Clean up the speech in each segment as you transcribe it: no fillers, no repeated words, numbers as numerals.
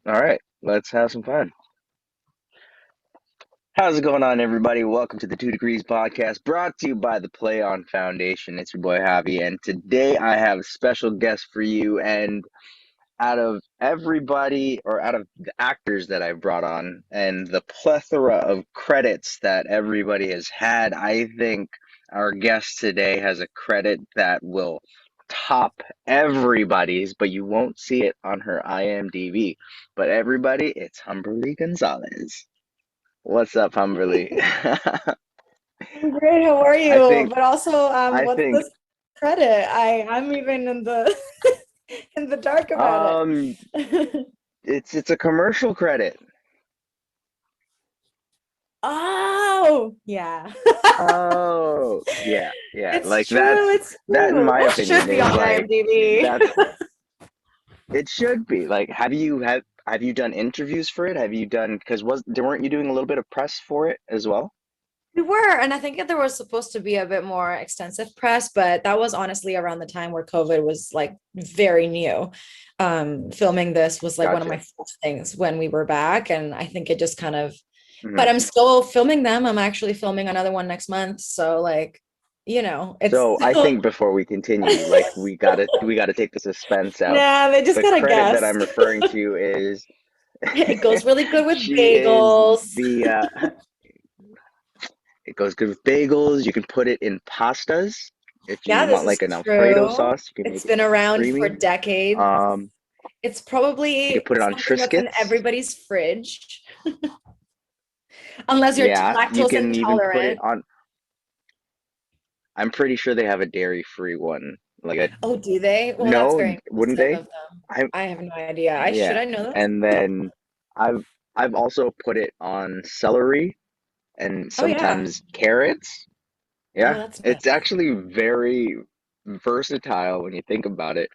All right, let's have some fun. How's it going on, everybody? Welcome to the Two Degrees Podcast, brought to you by the Play On Foundation. It's your boy Javi, and today I have a special guest for you. And out of everybody, or out of the actors that I've brought on, and the plethora of credits that everybody has had, I think our guest today has a credit that will top everybody's, but you won't see it on her IMDb. But everybody, it's Humberly González. What's up, Humberly? I'm great. How are I you? think But also, I what's think this credit? I'm even in the in the dark about it. um it's a commercial credit. Oh, yeah. Oh, yeah, yeah. It's Like true. It's that in true. my That should opinion be is on like IMDb. that's it should be. Like have you done interviews for it? Have you done because was weren't you doing a little bit of press for it as well? We were, and I think that there was supposed to be a bit more extensive press, but that was honestly around the time where COVID was like very new. Filming this was like one of my Gotcha. first things when we were back, and I think it just kind of, but Hmm. I'm still filming them. I'm actually filming another one next month. So like, it's So I still think before we continue, like we gotta take the suspense out. nah, they just The gotta credit that guess. I'm referring to is It goes really good with she is bagels. the it goes good with bagels. You can put it in pastas if you Yeah, this want is like an Alfredo true. sauce. You can It's make it been around for creamy. decades. Um, It's you can probably put it on something that's in Triscuits. everybody's fridge, unless you're Yeah, you lactose can even put it intolerant. on. I'm pretty sure they have a dairy-free one. Like a Oh, do they? Well, that's no, very wouldn't impressive they? of them. I I have no idea. I should yeah, I know this? and then I've I've also put it on celery and Oh yeah. sometimes carrots. Oh, Yeah, that's it's nice. actually very versatile when you think about it.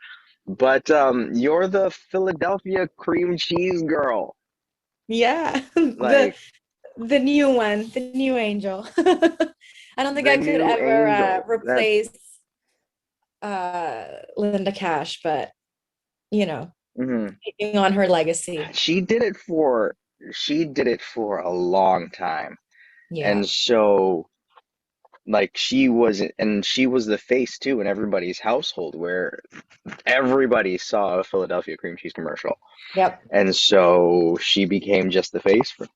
But you're the Philadelphia cream cheese girl. Yeah. The Like the new one, the new angel. I don't think the I could new ever angel. That replace Linda Cash, but you know, mhm. taking on her legacy. She did it for she did it for a long time. Yeah. And so like she was the face too in everybody's household where everybody saw a Philadelphia cream cheese commercial. Yep. And so she became just the face for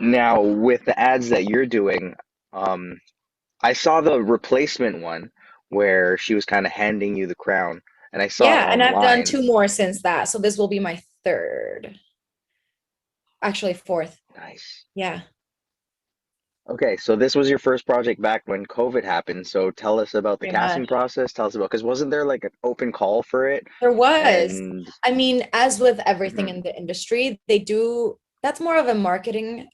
now with the ads that you're doing. um I saw the replacement one where she was kind of handing you the crown, and I saw it Yeah, and I've done online. two more since that. So this will be my third, actually fourth. Nice. Yeah. Okay, so this was your first project back when COVID happened. So tell us about the Pretty casting much. process. Tell us about, because wasn't there like an open call for it? There was. And I mean, as with everything mhm, in the industry, they do, that's more of a marketing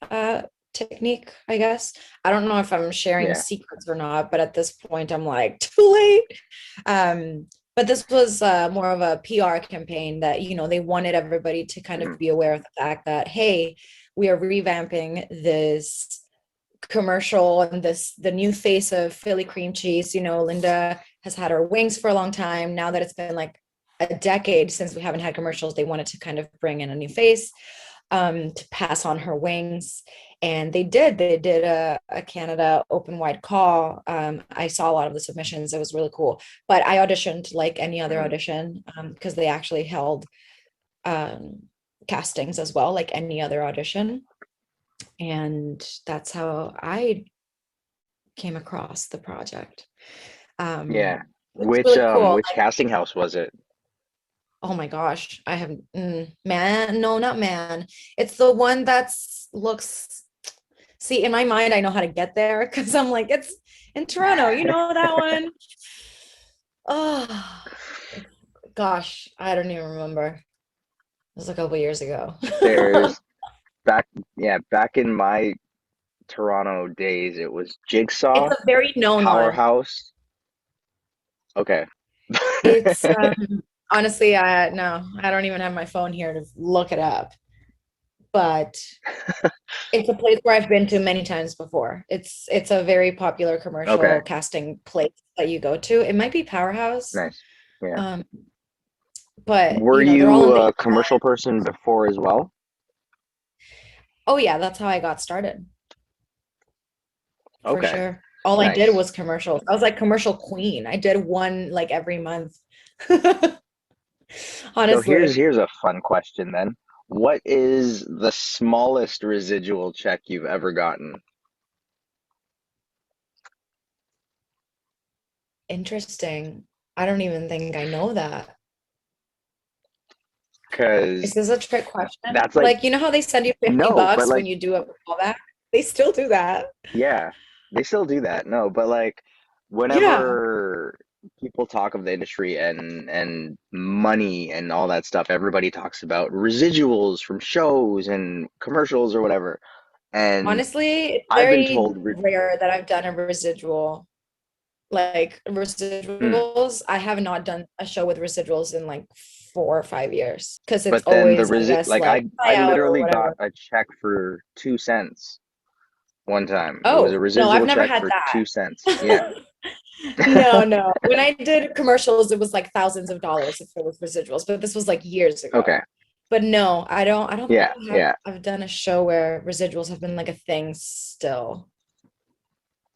technique, I guess. I don't know if I'm sharing yeah. secrets or not, but at this point I'm like too late. But this was more of a PR campaign that, they wanted everybody to kind of Mhm, be aware of the fact that, hey, we are revamping this commercial and the new face of Philly cream cheese. Linda has had her wings for a long time. Now that it's been like a decade since we haven't had commercials, they wanted to kind of bring in a new face to pass on her wings. And they did a Canada open wide call. I saw a lot of the submissions. It was really cool. But I auditioned like any other mhm. audition because they actually held um, castings as well, like any other audition. And that's how I came across the project. Yeah. It's really cool. Which casting house was it? Oh my gosh, I have man, no, not man. It's the one that's looks. See, in my mind, I know how to get there because I'm like, it's in Toronto. You know that one? Oh gosh, I don't even remember. It was a couple years ago. There's back yeah, back in my Toronto days, it was It's Jigsaw, a very known one. Powerhouse. Okay. It's honestly, I no, I don't even have my phone here to look it up, but it's a place where I've been to many times before. It's a very popular commercial Okay. casting place that you go to. It might be Powerhouse, Nice. Yeah. um, but Were they're all you in the a commercial person before as well? Oh yeah, that's how I got started for Okay, sure. All I did nice. was commercials. I was like commercial queen. I did one like every month. So here's Honestly, here's a fun question then. What is the smallest residual check you've ever gotten? interesting. I don't even think I know that. Is Because this a trick question? that's like Like, you know how they send you 50 no, but bucks when like you do a callback? They still do that. yeah, they still do that. No, but like Yeah. whenever people talk of the industry and money and all that stuff, everybody talks about residuals from shows and commercials or whatever. And Honestly, it's I've been very told, rare that I've done a residual. Like hmm, residuals, I have not done a show with residuals in like 4 or 5 years because it's but then the always, I guess, like like I buyout or literally got whatever. a check for 2 cents one time. It was a Oh, no, I've residual never check had for that. 2 cents. Yeah. No, no. When I did commercials, it was like thousands of dollars if it was residuals, but this was like years ago. Okay. But no, I don't think Yeah. I have Yeah. I've done a show where residuals have been like a thing still.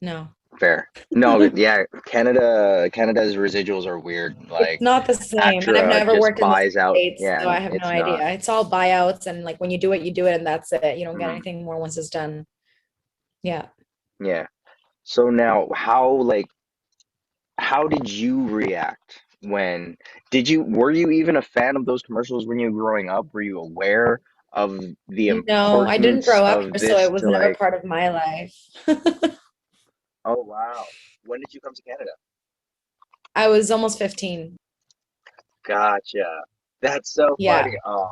No. Fair. No, yeah, Canada's residuals are weird. It's Like not the same. And I've ACTRA never just worked in the buys out. States, Yeah, so I and have no it's not. idea. It's all buyouts and like when you do it and that's it. You don't get Mm, anything more once it's done. Yeah. yeah. So now how did you react when were you even a fan of those commercials when you were growing up? Were you aware of the No, I didn't importance grow up of here, so this it was to never like, part of my life. oh wow. When did you come to Canada? I was almost 15. Gotcha. That's so funny. Yeah. Oh,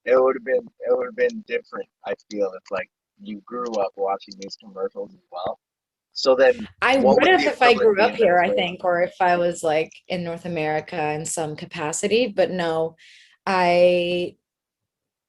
it would have been different, I feel, if like you grew up watching these commercials as well. So then I what would would have the if I equivalent grew be up in here, I Venezuela? think, or if I was like in North America in some capacity, but no, I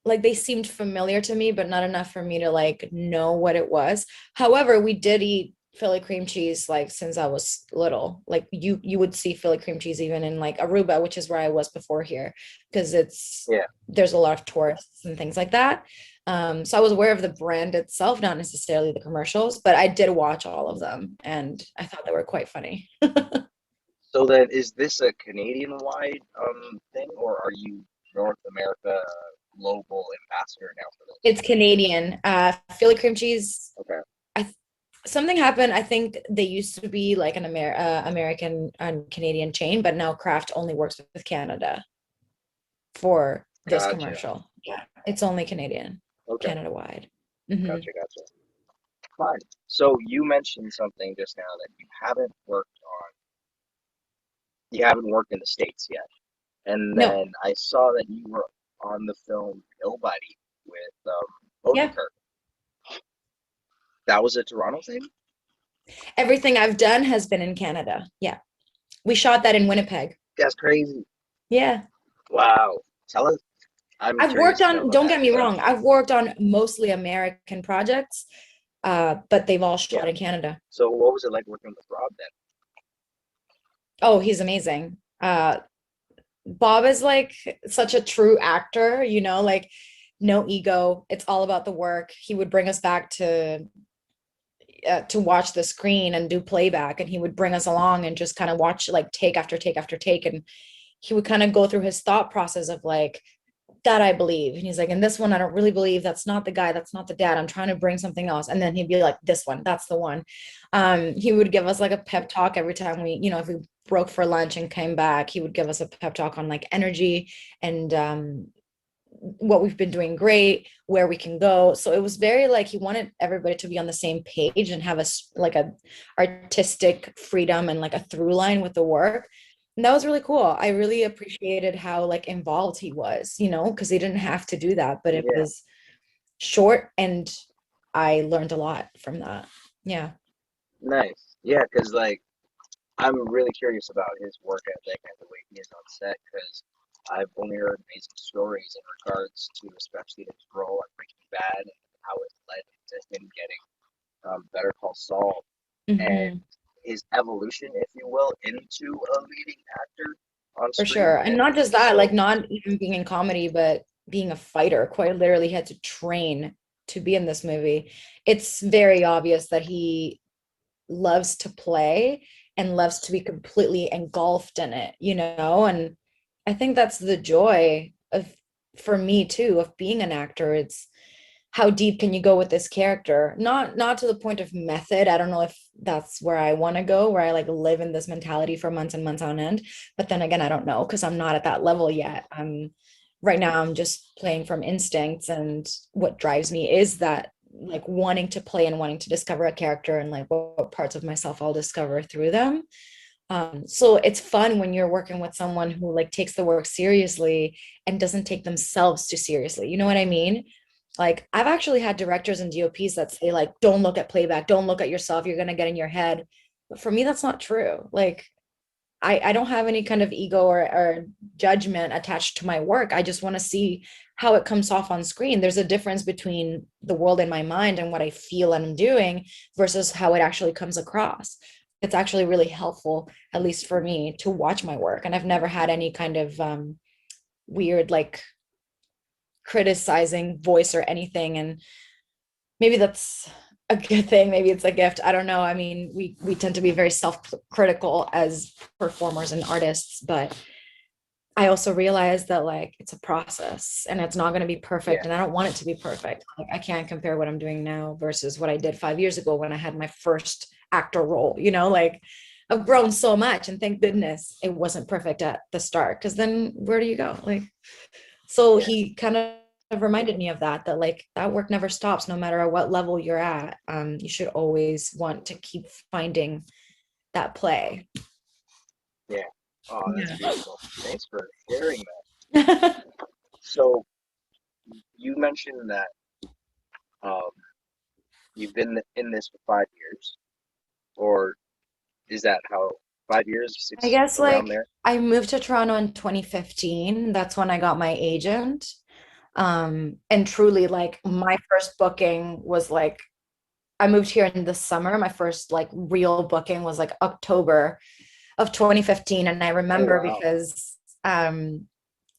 like they seemed familiar to me, but not enough for me to like know what it was. However, we did eat Philly cream cheese like since I was little. Like you would see Philly cream cheese even in like Aruba, which is where I was before here, because it's Yeah. there's a lot of tourists and things like that. So I was aware of the brand itself, not necessarily the commercials, but I did watch all of them and I thought they were quite funny. So then is this a Canadian wide thing or are you North America global ambassador now for this? It's Canadian. Philly cream cheese. Okay. I Something happened. I think they used to be like an American and Canadian chain, but now Kraft only works with Canada for this Gotcha. commercial. Yeah, it's only Canadian, Okay. Canada wide. Hmm. Gotcha. Fine. So you mentioned something just now that you haven't worked in the States yet. And No, then I saw that you were on the film Nobody with yeah, Odenkirk. That was a Toronto thing? everything I've done has been in Canada. Yeah, we shot that in Winnipeg. That's crazy. Yeah, Wow. Tell us. I'm I've worked curious to know on. about Don't that get me because wrong. I've worked on mostly American projects, but they've all yeah. shot in Canada. So what was it like working with Rob then? Oh, he's amazing. Bob is like such a true actor, like no ego. It's all about the work. He would bring us back to watch the screen and do playback, and he would bring us along and just kind of watch like take after take after take, and he would kind of go through his thought process of like that I believe. And he's like, in this one, I don't really believe that's not the guy, that's not the dad. I'm trying to bring something else. And then he'd be like, this one, that's the one. He would give us like a pep talk every time if we broke for lunch and came back, he would give us a pep talk on like energy and what we've been doing great, where we can go. So it was very like he wanted everybody to be on the same page and have like a artistic freedom and like a through line with the work. And that was really cool. I really appreciated how like involved he was, because he didn't have to do that, but it Yeah. was short and I learned a lot from that. Yeah. Nice. Yeah, because like I'm really curious about his work ethic and the way he is on set because I've only heard amazing stories in regards to especially his role on Breaking Bad and how it led to him getting Better Call Saul and Hmm. his evolution, if you will, into a leading actor. on For screen. sure. And And not just that, like so, not even being in comedy, but being a fighter. Quite literally had to train to be in this movie. It's very obvious that he loves to play and loves to be completely engulfed in it, you know? And I think that's the joy of, for me too, of being an actor. It's how deep can you go with this character? Not to the point of method. I don't know if that's where I want to go, where I like live in this mentality for months and months on end. But then again, I don't know because I'm not at that level yet. Right now I'm just playing from instincts, and what drives me is that like wanting to play and wanting to discover a character and like what parts of myself I'll discover through them. So it's fun when you're working with someone who like takes the work seriously and doesn't take themselves too seriously. You know what I mean? Like I've actually had directors and DOPs that say like, don't look at playback, don't look at yourself, you're gonna get in your head. But for me, that's not true. Like I don't have any kind of ego or judgment attached to my work. I just want to see how it comes off on screen. There's a difference between the world in my mind and what I feel and I'm doing versus how it actually comes across. It's actually really helpful, at least for me, to watch my work. And I've never had any kind of weird like criticizing voice or anything. And maybe that's a good thing, maybe it's a gift, I don't know. I mean, we tend to be very self-critical as performers and artists, but I also realize that like it's a process and it's not going to be yeah, perfect, and I don't want it to be perfect. Like I can't compare what I'm doing now versus what I did 5 years ago when I had my first actor role, you know, like I've grown so much, and thank goodness it wasn't perfect at the start, because then where do you go? Like, so yeah, he kind of reminded me of that, that like that work never stops no matter at what level you're at. You should always want to keep finding that play. yeah. Oh, that's Yeah. beautiful. Thanks for sharing that. I So you mentioned that um, you've been in this for 5 years, or is that how 5 years, six guess around like there? I moved to Toronto in 2015. That's when I got my agent. And truly like my first booking was like I moved here in the summer. My first like real booking was like October of 2015. And I Oh remember wow. because um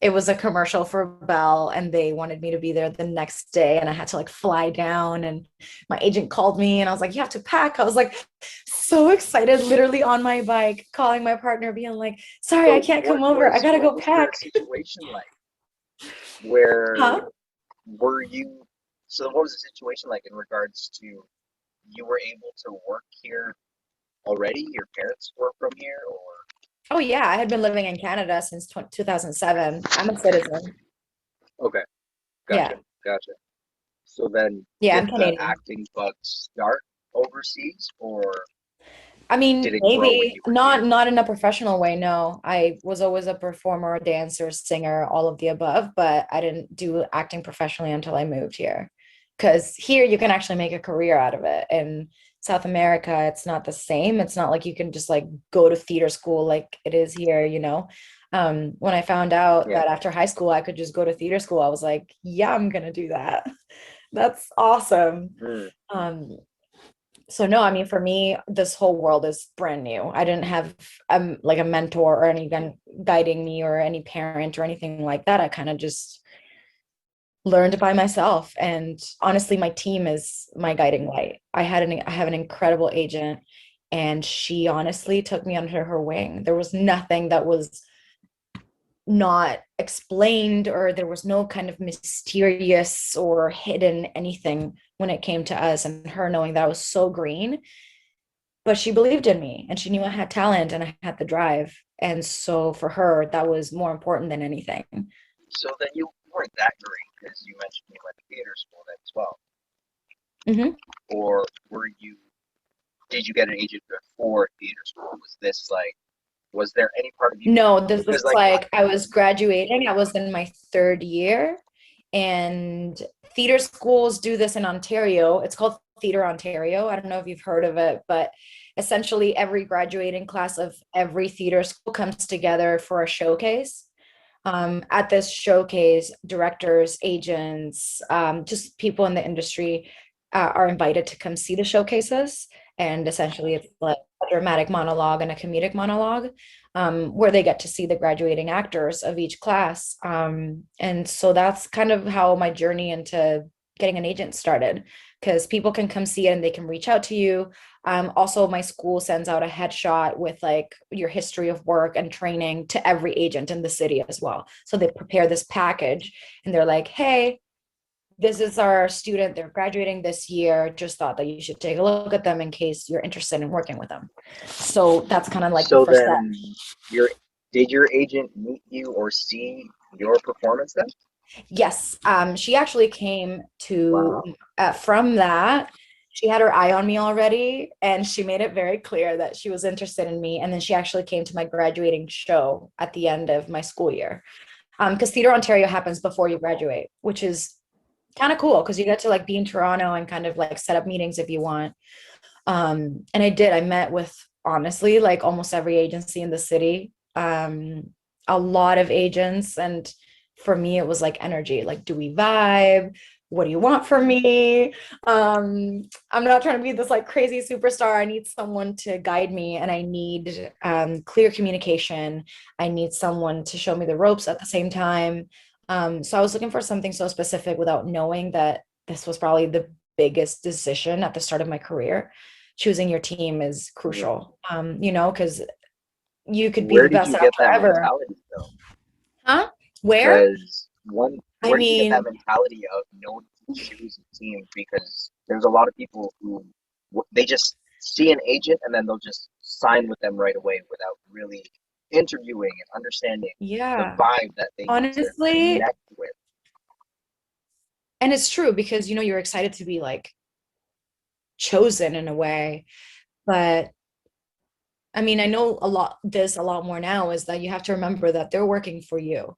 it was a commercial for Bell and they wanted me to be there the next day, and I had to like fly down, and my agent called me and I was like, you have to pack. I was like so excited, literally on my bike, calling my partner, being like, sorry, I So can't come over. I gotta what go was the pack. situation like? Where Huh? were you? So what was the situation like in regards to you were able to work here already? Your parents were from here, or Oh yeah, I had been living in Canada since 2007. I'm a citizen. okay, gotcha, Yeah. gotcha. So then, Yeah, did I'm the Canadian. acting bug start overseas, or I did mean, it grow when maybe you were not here? not in a professional way. No, I was always a performer, a dancer, singer, all of the above, but I didn't do acting professionally until I moved here. Because here you can actually make a career out of it. In South America, it's not the same. It's not like you can just like go to theater school like it is here, you know. When I found out Yeah. that after high school I could just go to theater school, I was like, yeah, I'm gonna do that. That's awesome. Mm, Um, so no, I mean for me this whole world is brand new. I didn't have like a mentor or anyone guiding me or any parent or anything like that. I kind of just learned by myself, and honestly my team is my guiding light. I have an incredible agent, and she honestly took me under her wing. There was nothing that was not explained, or there was no kind of mysterious or hidden anything when it came to us, and her knowing that I was so green. But she believed in me and she knew I had talent and I had the drive. And so for her, that was more important than anything. so then you weren't that green because you mentioned you went to theater school then as well, Hmm. or were you? Did you get an agent before theater school? Was this like? Was there any part of you? No, this was Because like, like I was graduating, I was in my third year, and theater schools do this in Ontario. It's called Theater Ontario. I don't know if you've heard of it, but essentially every graduating class of every theater school comes together for a showcase. At this showcase, directors, agents, just people in the industry are invited to come see the showcases. And essentially it's like a dramatic monologue and a comedic monologue, where they get to see the graduating actors of each class. And so that's kind of how my journey into getting an agent started, because people can come see it and they can reach out to you. Also, my school sends out a headshot with like your history of work and training to every agent in the city as well. So they prepare this package and they're like, hey, this is our student, they're graduating this year, just thought that you should take a look at them in case you're interested in working with them. So that's kind of like the So first step. then, your did your agent meet you or see your performance then? Yes, she actually came to Wow. from that. She had her eye on me already, and she made it very clear that she was interested in me. And then she actually came to my graduating show at the end of my school year. Because Theatre Ontario happens before you graduate, which is kind of cool because you get to like be in Toronto and kind of like set up meetings if you want. And I did. I met with honestly like almost every agency in the city, a lot of agents. And for me, it was like energy. Like, do we vibe? What do you want from me? I'm not trying to be this like crazy superstar. I need someone to guide me, and I need clear communication. I need someone to show me the ropes at the same time. So I was looking for something so specific without knowing that this was probably the biggest decision at the start of my career. Choosing your team is crucial, because you could be Where the did best you get actor that ever. mentality though? Huh? Where? Because one, I where did you get that mean, mentality of knowing to choose a team? Because there's a lot of people who they just see an agent and then they'll just sign with them right away without really interviewing and understanding the yeah, vibe that they need to honestly, connect with. and it's true because you're excited to be like chosen in a way, but I mean, I know a lot more now is that you have to remember that they're working for you.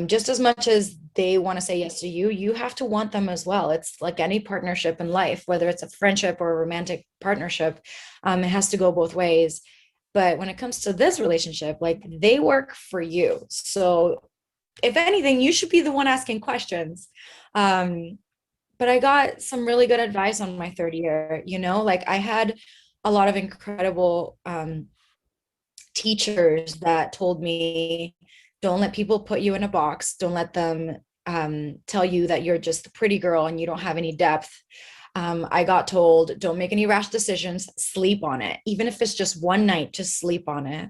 Just as much as they want to say yes to you, you have to want them as well. It's like any partnership in life, whether it's a friendship or a romantic partnership, it has to go both ways. But when it comes to this relationship, like they work for you. So if anything, you should be the one asking questions. Um, but I got some really good advice on my third year, like I had a lot of incredible teachers that told me, don't let people put you in a box. Don't let them tell you that you're just a pretty girl and you don't have any depth. I got told, don't make any rash decisions, sleep on it. Even if it's just one night, just sleep on it.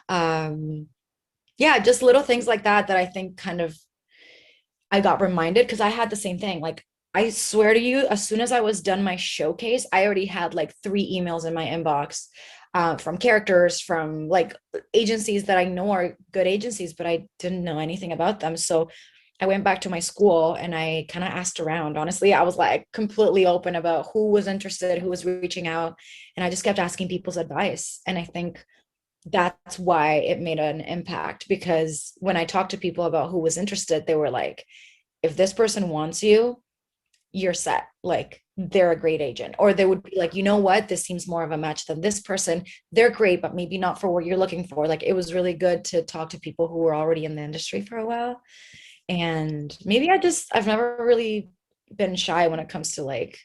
Um, yeah, just little things like that I think kind of I got reminded because I had the same thing. Like, I swear to you, as soon as I was done my showcase, I already had like 3 emails in my inbox from characters, from like agencies that I know are good agencies, but I didn't know anything about them. So I went back to my school and I kind of asked around. Honestly, I was like completely open about who was interested, who was reaching out. And I just kept asking people's advice. And I think that's why it made an impact, because when I talked to people about who was interested, they were like, if this person wants you, you're set. Like, they're a great agent. Or they would be like, you know what, this seems more of a match than this person. They're great, but maybe not for what you're looking for. Like, it was really good to talk to people who were already in the industry for a while. And maybe I've never really been shy when it comes to like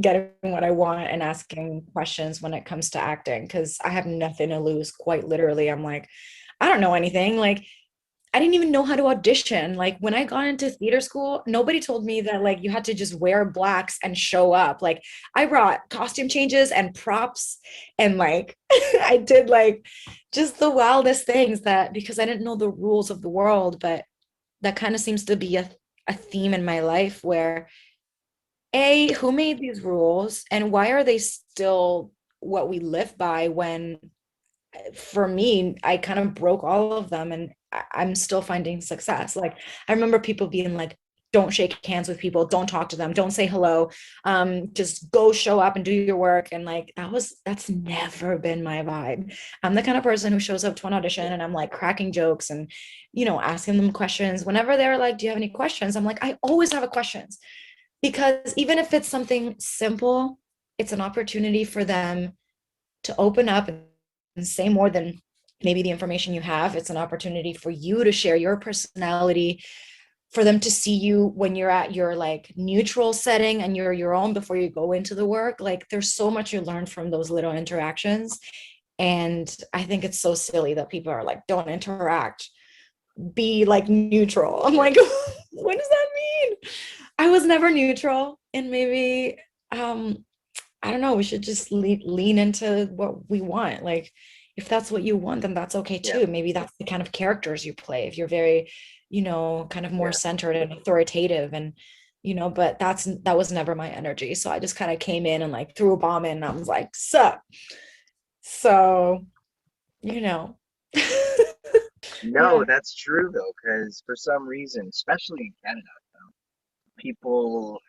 getting what I want and asking questions when it comes to acting, because I have nothing to lose. Quite literally, I'm like, I don't know anything. Like, I didn't even know how to audition. Like, when I got into theater school, nobody told me that like you had to just wear blacks and show up. Like, I brought costume changes and props, and like I did like just the wildest things, that because I didn't know the rules of the world. But that kind of seems to be a theme in my life where, A, who made these rules and why are they still what we live by, when for me, I kind of broke all of them and I'm still finding success. Like, I remember people being like, don't shake hands with people, don't talk to them, don't say hello, just go show up and do your work. And like, that's never been my vibe. I'm the kind of person who shows up to an audition and I'm like cracking jokes and asking them questions. Whenever they're like, do you have any questions, I'm like, I always have a questions, because even if it's something simple, it's an opportunity for them to open up and say more than maybe the information you have. It's an opportunity for you to share your personality, for them to see you when you're at your like neutral setting and you're your own before you go into the work. Like there's so much you learn from those little interactions. And I think it's so silly that people are like, don't interact, be like neutral. I'm Yeah. like, what does that mean? I was never neutral. And maybe I don't know, we should just lean into what we want. Like if that's what you want, then that's okay Yeah. too. Maybe that's the kind of characters you play. If you're very, kind of more Yeah. centered and authoritative and but that was never my energy. So I just kind of came in and like threw a bomb in and I was like, sup. So, you know. No, Yeah. that's true though, because for some reason, especially in Canada, people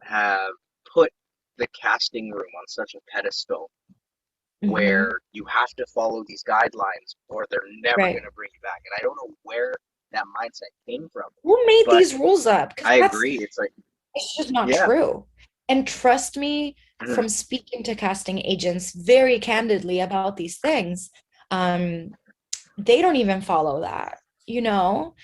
have put the casting room on such a pedestal Hmm. where you have to follow these guidelines or they're never Right. going to bring you back. And I don't know where that mindset came from, Who made but these rules up? Because I that's agree. It's like, it's just not yeah, true. And trust me, mhm, from speaking to casting agents very candidly about these things, um, they don't even follow that, you know?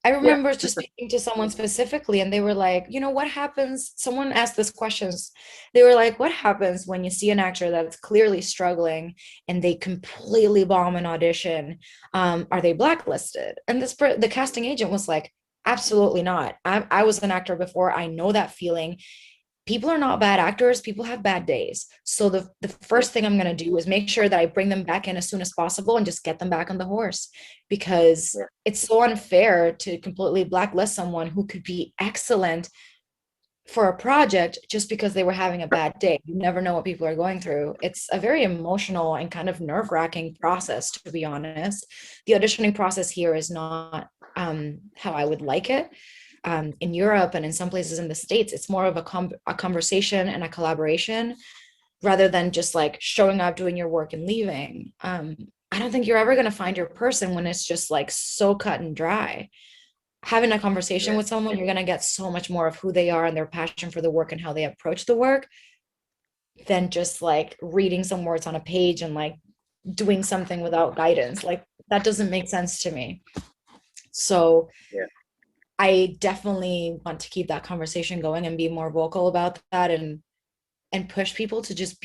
I yeah, remember just speaking to someone specifically, and they were like, what happens? Someone asked this questions. They were like, what happens when you see an actor that's clearly struggling and they completely bomb an audition? Are they blacklisted? And the casting agent was like, absolutely not. I was an actor before. I know that feeling. People are not bad actors. People have bad days. So the yeah, first thing I'm going to do is make sure that I bring them back in as soon as possible and just get them back on the horse, because yeah, it's so unfair to completely blacklist someone who could be excellent for a project just because they were having a bad day. You never know what people are going through. It's a very emotional and kind of nerve-wracking process, to be honest. The auditioning process here is not how I would like it. In Europe and in some places in the States, it's more of a conversation and a collaboration rather than just like showing up, doing your work, and leaving. I don't think you're ever going to find your person when it's just like so cut and dry. Having a conversation yeah, with someone, you're going to get so much more of who they are and their passion for the work and how they approach the work than just like reading some words on a page and like doing something without guidance. Like that doesn't make sense to me. So yeah, I definitely want to keep that conversation going and be more vocal about that, and push people to just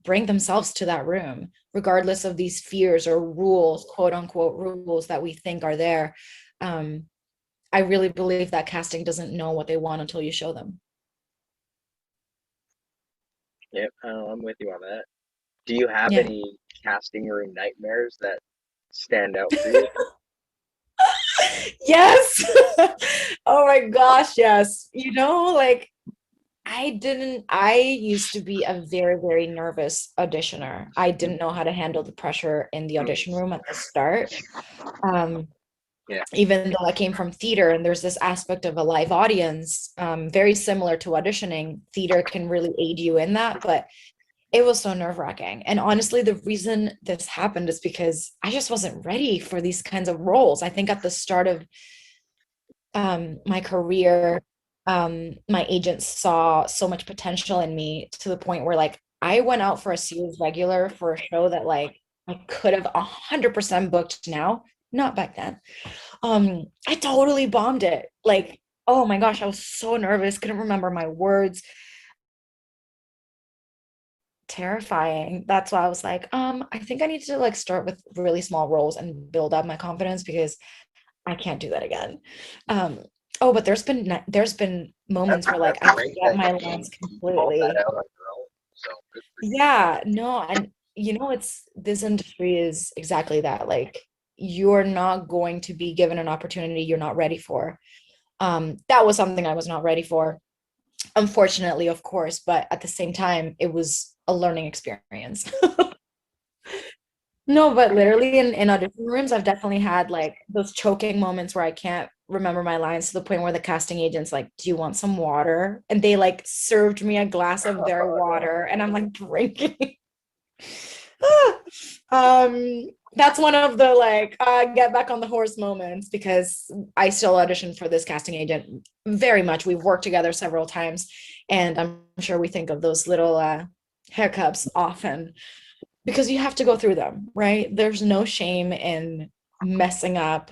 bring themselves to that room regardless of these fears or rules, quote unquote rules, that we think are there. um I really believe that casting doesn't know what they want until you show them. yeah. I'm with you on that. Do you have Yeah. any casting room nightmares that stand out for you? Yes. Oh my gosh, yes. Like I used to be a very, very nervous auditioner. I didn't know how to handle the pressure in the audition room at the start. Um, Yeah, Even though I came from theater and there's this aspect of a live audience, very similar to auditioning, theater can really aid you in that. But it was so nerve-wracking. And honestly, the reason this happened is because I just wasn't ready for these kinds of roles. I think at the start of my career, my agents saw so much potential in me to the point where like I went out for a series regular for a show that like I could have 100% booked now, not back then. I totally bombed it. Like, oh my gosh, I was so nervous, couldn't remember my words. Terrifying. That's why I was like, I think I need to like start with really small roles and build up my confidence because I can't do that again. Um, oh, but there's been moments where like that's I great forget that my you lines called that completely. out on your own. So good for you. Yeah, no, and it's this industry is exactly that. Like you're not going to be given an opportunity you're not ready for. That was something I was not ready for, unfortunately, of course, but at the same time, it was a learning experience. No, but literally in audition rooms, I've definitely had like those choking moments where I can't remember my lines to the point where the casting agent's like, "Do you want some water?" And they like served me a glass of their Oh, no. water, and I'm like drinking. That's one of the like get back on the horse moments because I still audition for this casting agent very much. We've worked together several times, and I'm sure we think of those little hiccups often because you have to go through them, right? There's no shame in messing up.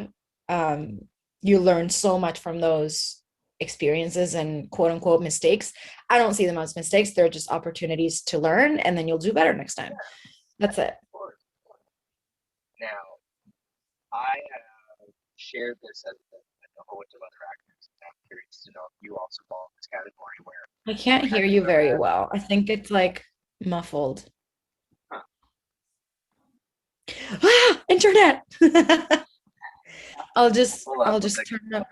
Um, you learn so much from those experiences and quote unquote mistakes. I don't see them as mistakes. They're just opportunities to learn, and then you'll do better next time. That's it. Of course. Now, I have shared this with a whole bunch of other actors, and I'm curious to know if you also fall in this category where I can't hear have you you ever very had well. I think it's like muffled. Ah, internet. hold on I'll one just second. turn it up.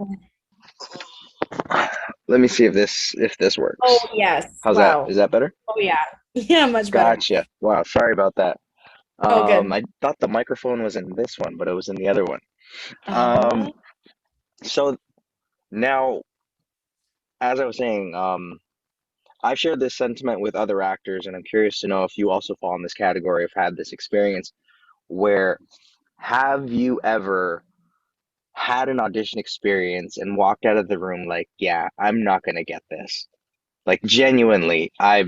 Let me see if this Oh works. yes. How's that? Wow. Is that better? Oh yeah. Yeah, much better. Gotcha. Wow, sorry about that. Oh good. I thought the microphone was in this one, but it was in the other one. Um, Uh, so now, as I was saying, I've shared this sentiment with other actors, and I'm curious to know if you also fall in this category of had this experience where have you ever had an audition experience and walked out of the room like, yeah, I'm not gonna get this. Like genuinely, I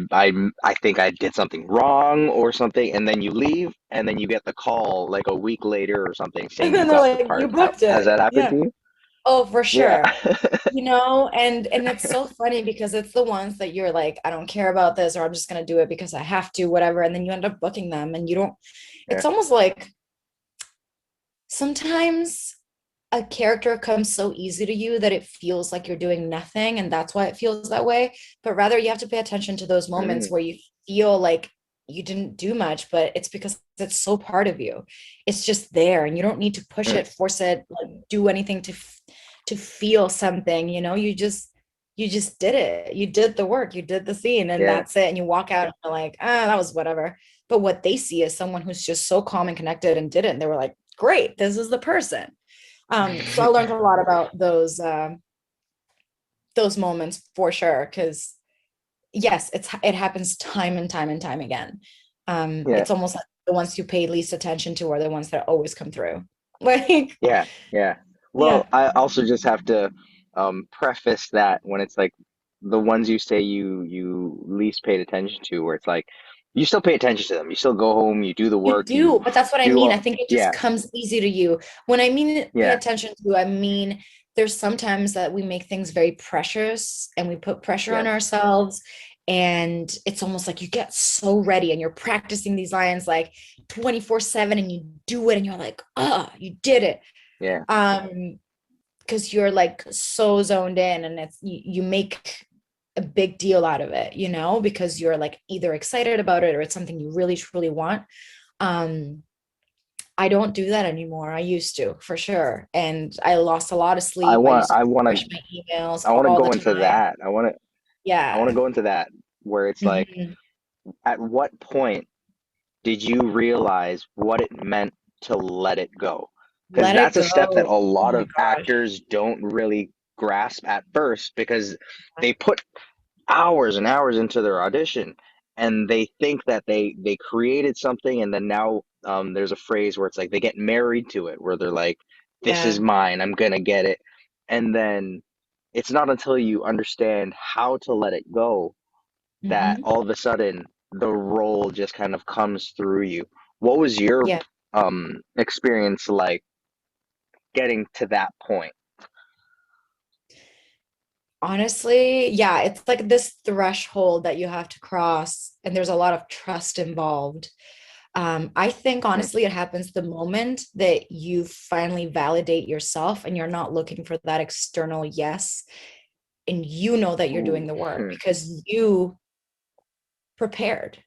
think I did something wrong or something, and then you leave, and then you get the call like a week later or something and saying you then they're got the like, you part. booked Has it. that happened Yeah. to you? Oh, for Yeah. sure. And it's so funny because it's the ones that you're like, I don't care about this, or I'm just gonna do it because I have to, whatever. And then you end up booking them and you don't, Yeah. it's almost like sometimes a character comes so easy to you that it feels like you're doing nothing, and that's why it feels that way. But rather, you have to pay attention to those moments Mm, where you feel like you didn't do much, but it's because it's so part of you. It's just there, and you don't need to push mm, it, force it, like do anything to feel something. You just did it. You did the work. You did the scene, and yeah. that's it. And you walk out and you're like, ah, that was whatever. But what they see is someone who's just so calm and connected and did it. And they were like, great, this is the person. So I learned a lot about those moments for sure. Because yes, it happens time and time and time again. Yeah. It's almost like the ones you pay least attention to are the ones that always come through. Like, Yeah. Yeah. yeah, Well, I also just have to preface that when it's like the ones you say you least paid attention to, where it's like you still pay attention to them. You still go home, you do the you work, you do, but that's what I do mean. I all. think it just Yeah. comes easy to you. When I mean pay Yeah. attention to, I mean there's sometimes that we make things very precious and we put pressure Yeah. on ourselves. And it's almost like you get so ready and you're practicing these lines like 24/7 and you do it and you're like, oh, you did it. Yeah. Because you're like so zoned in and you make a big deal out of it, because you're like either excited about it or it's something you really truly want. um I don't do that anymore. I used to, for sure. And I lost a lot of I sleep. I want used to I want to refresh my emails I want to all the go into time. that. I want to Yeah. go into that where it's like Mhm. at what point did you realize what it meant to let it go? Because Let it that's a go. step that a Oh lot my of gosh. actors don't really grasp at first because they put hours and hours into their audition and they think that they created something and then now there's a phrase where it's like they get married to it where they're like, this is Yeah. mine, I'm gonna get it. And then it's not until you understand how to let it go that Hmm. all of a sudden the role just kind of comes through you. What was your Yeah. experience like getting to that point? Honestly, yeah, it's like this threshold that you have to cross, and there's a lot of trust involved. I think Mm, honestly, it happens the moment that you finally validate yourself and you're not looking for that external yes, and you know that you're ooh, doing the work hmm, because you prepared.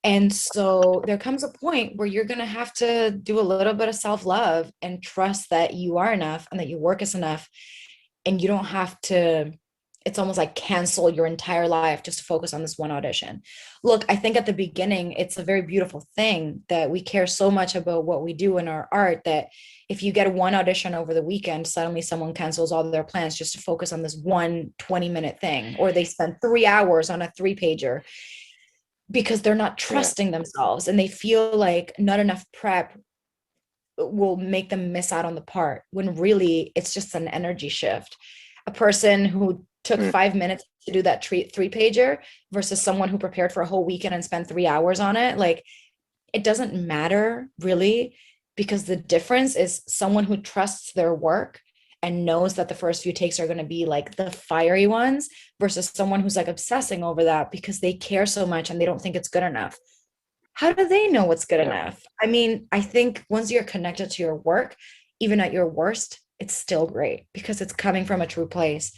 And so there comes a point where you're going to have to do a little bit of self love and trust that you are enough and that your work is enough. And you don't have to, it's almost like cancel your entire life just to focus on this one audition. Look, I think at the beginning, it's a very beautiful thing that we care so much about what we do in our art that if you get one audition over the weekend, suddenly someone cancels all their plans just to focus on this one 20-minute thing, or they spend 3 hours on a 3 pager because they're not yeah, trusting themselves and they feel like not enough prep will make them miss out on the part when really it's just an energy shift. A person who took mm, 5 minutes to do that three pager versus someone who prepared for a whole weekend and spent 3 hours on it, like it doesn't matter really, because the difference is someone who trusts their work and knows that the first few takes are going to be like the fiery ones, versus someone who's like obsessing over that because they care so much and they don't think it's good enough. How do they know what's good Yeah. enough? I mean, I think once you're connected to your work, even at your worst, it's still great because it's coming from a true place.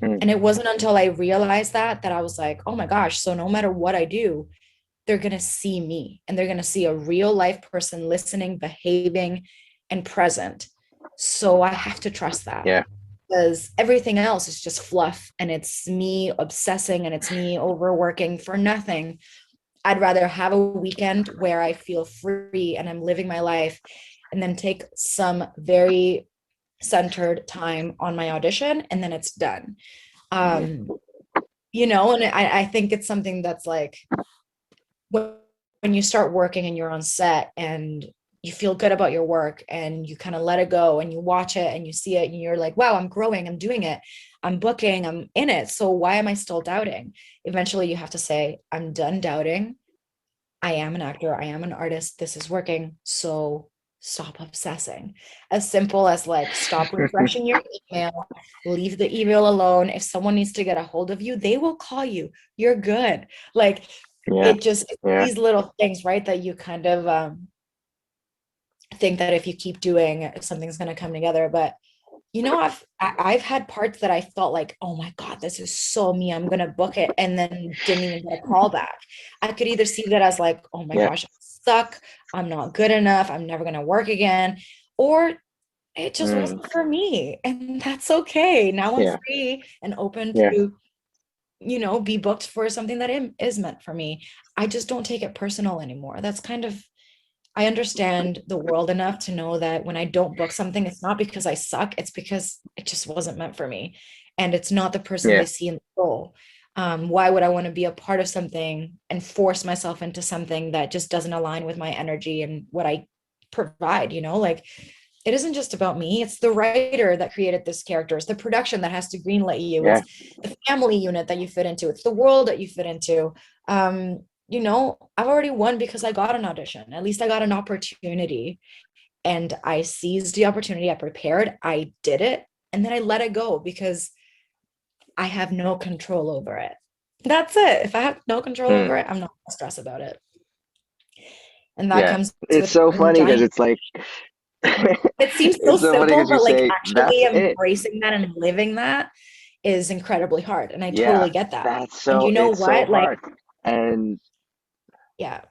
Mm. And it wasn't until I realized that I was like, oh my gosh, so no matter what I do, they're going to see me and they're going to see a real life person listening, behaving, and present. So I have to trust that, Yeah. because everything else is just fluff and it's me obsessing and it's me overworking for nothing. I'd rather have a weekend where I feel free and I'm living my life, and then take some very centered time on my audition and then it's done. Mhm. Um, and I think it's something that's like, when you start working and you're on set and you feel good about your work and you kind of let it go and you watch it and you see it and you're like, wow, I'm growing, I'm doing it, I'm booking, I'm in it. So why am I still doubting? Eventually you have to say, I'm done doubting. I am an actor, I am an artist, this is working. So stop obsessing. As simple as like, stop refreshing your email, leave the email alone. If someone needs to get a hold of you, they will call you. You're good. Like, Yeah. it just, Yeah. these little things, right? That you kind of think that if you keep doing, something's going to come together. But I've had parts that I felt like, oh my God, this is so me, I'm gonna book it, and then didn't even get a call back. I could either see that as like, oh my Yeah. gosh, I suck, I'm not good enough, I'm never gonna work again, or it just Mm. wasn't for me, and that's okay. Now I'm Yeah. free and open Yeah. to, be booked for something that is meant for me. I just don't take it personal anymore. That's kind of, I understand the world enough to know that when I don't book something, it's not because I suck, it's because it just wasn't meant for me. And it's not the person Yeah. they see in the role. Why would I want to be a part of something and force myself into something that just doesn't align with my energy and what I provide? Like, it isn't just about me. It's the writer that created this character. It's the production that has to greenlight you. Yeah. It's the family unit that you fit into. It's the world that you fit into. I've already won because I got an audition. At least I got an opportunity, and I seized the opportunity. I prepared, I did it, and then I let it go because I have no control over it. That's it. If I have no control Mm. over it, I'm not gonna stress about it. And that Yeah. comes It's with so having funny because giant. it's like It seems so it's so funny simple, because you but like say actually that's it. embracing that and living that is incredibly hard. And I Yeah. totally get that. That's And so you know it's so what? Like, hard. And yeah,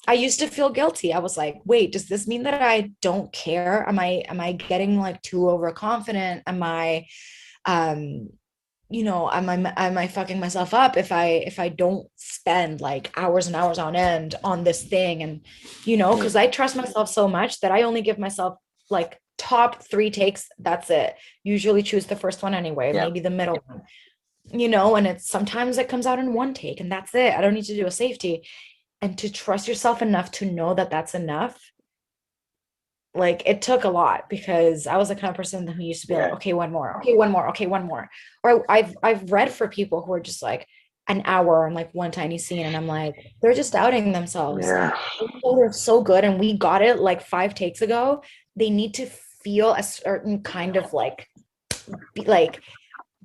I used to feel guilty. I was like, wait, does this mean that I don't care? Am I getting like too overconfident? Um, am I fucking myself up if I don't spend like hours and hours on end on this thing? And mm, because I trust myself so much that I only give myself like top 3 takes. That's it. Usually choose the first one anyway, yeah. maybe the middle one. And it's sometimes it comes out in 1 take and that's it. I don't need to do a safety. And to trust yourself enough to know that that's enough, like it took a lot, because I was the kind of person who used to be like, Yeah. okay, one more, okay, one more, okay, one more. Or I've read for people who are just like an hour on like one tiny scene, and I'm like, they're just doubting themselves. Yeah. They're so good, and we got it like 5 takes ago. They need to feel a certain kind of like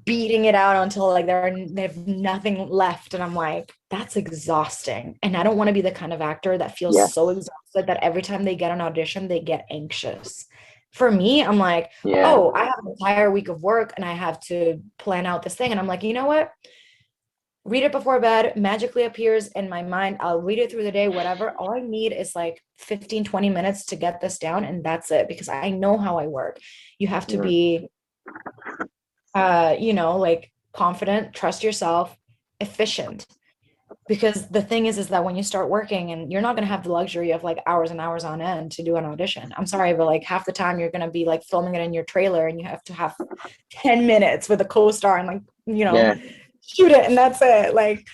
beating it out until like they have nothing left, and I'm like, that's exhausting, and I don't want to be the kind of actor that feels Yeah. so exhausted that every time they get an audition they get anxious. For me, I'm like, Yeah. oh, I have an entire week of work and I have to plan out this thing, and I'm like, you know what, read it before bed, magically appears in my mind, I'll read it through the day, whatever. All I need is like 15-20 minutes to get this down, and that's it, because I know how I work. You have to Mm, be like confident, trust yourself, efficient. Because the thing is that when you start working, and you're not going to have the luxury of like hours and hours on end to do an audition. I'm sorry, but like half the time you're going to be like filming it in your trailer and you have to have 10 minutes with a co-star and like, yeah. shoot it and that's it. Like,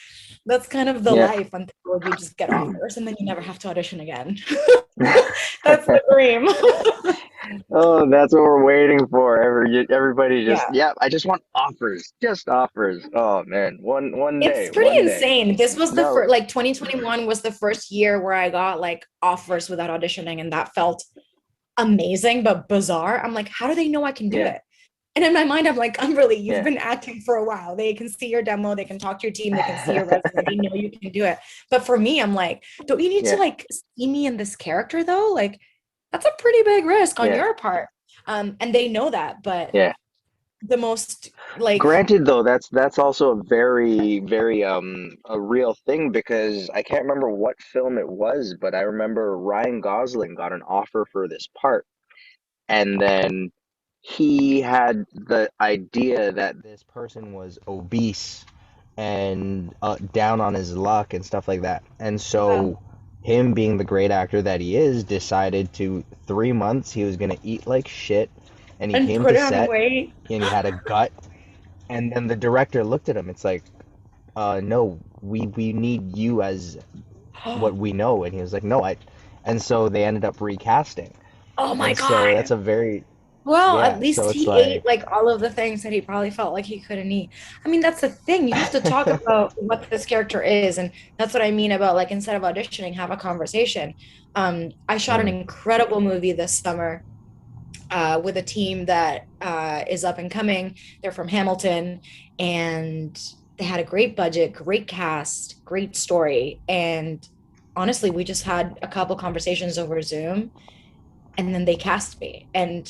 that's kind of the Yeah. life until you just get offers and then you never have to audition again. That's the dream. Oh, that's what we're waiting for. Everybody just, Yeah. yeah, I just want offers. Just offers. Oh man. One It's day. pretty One day. insane. This was the No. first, like 2021 was the first year where I got like offers without auditioning, and that felt amazing but bizarre. I'm like, how do they know I can do Yeah. it? And in my mind, I'm like, Humberly, you've Yeah. been acting for a while. They can see your demo, they can talk to your team, they can see your resume, they know you can do it. But for me, I'm like, don't you need to Yeah. like see me in this character though? Like, that's a pretty big risk on Yeah. your part. And they know that, but Yeah. the most like, Granted, though, that's also a very a real thing because I can't remember what film it was, but I remember Ryan Gosling got an offer for this part, and then he had the idea that this person was obese and down on his luck and stuff like that. And wow, so him being the great actor that he is decided to 3 months he was gonna eat like shit, and he and came put to on set weight. and he had a gut, and then the director looked at him. It's like, no, we need you as what we know. And he was like, no, I. And so they ended up recasting. Oh my And so that's God. a very, Well, at yeah. So least it's he ate like, like all of the things that he probably felt like he couldn't eat. I mean, that's the thing. You have to talk about what this character is. And that's what I mean about like instead of auditioning, have a conversation. I shot an mm, incredible movie this summer with a team that is up and coming. They're from Hamilton and they had a great budget, great cast, great story. And honestly, we just had a couple conversations over Zoom and then they cast me. And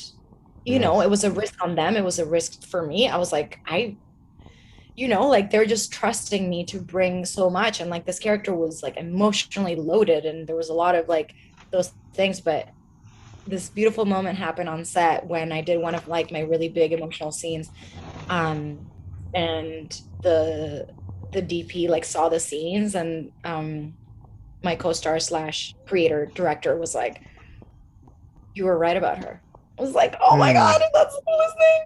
it nice. was a risk on them. It was a risk for me. I was like, like they're just trusting me to bring so much. And like this character was like emotionally loaded and there was a lot of like those things. But this beautiful moment happened on set when I did one of like my really big emotional scenes. Um, and the DP like saw the scenes and my co-star slash creator director was like, you were right about her. I was like, oh my Hmm. God, that's the coolest thing.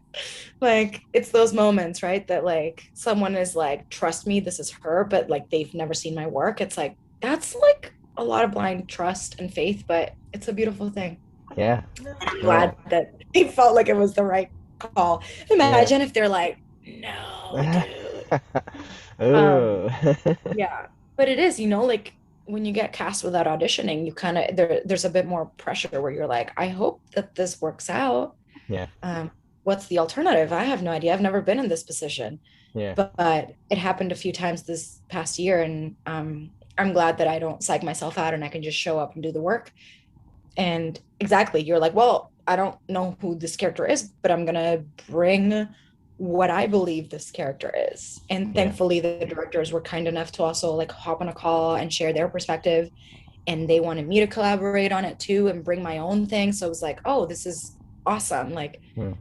Like, it's those moments, right? That like someone is like, trust me, this is her, but like they've never seen my work. It's like, that's like a lot of blind trust and faith, but it's a beautiful thing. Yeah. I'm No. glad that they felt like it was the right call. Yeah. Imagine if they're like, no, dude. Um, Oh. yeah, but it is, like when you get cast without auditioning, you kind of there's a bit more pressure where you're like, I hope that this works out. Yeah. Um, what's the alternative? I have no idea. I've never been in this position, Yeah. but it happened a few times this past year, and I'm glad that I don't psych myself out and I can just show up and do the work. And exactly, you're like, well, I don't know who this character is, but I'm gonna bring what I believe this character is. And Yeah. thankfully, the directors were kind enough to also like hop on a call and share their perspective. And they wanted me to collaborate on it too and bring my own thing. So it was like, oh, this is awesome. Like Hmm.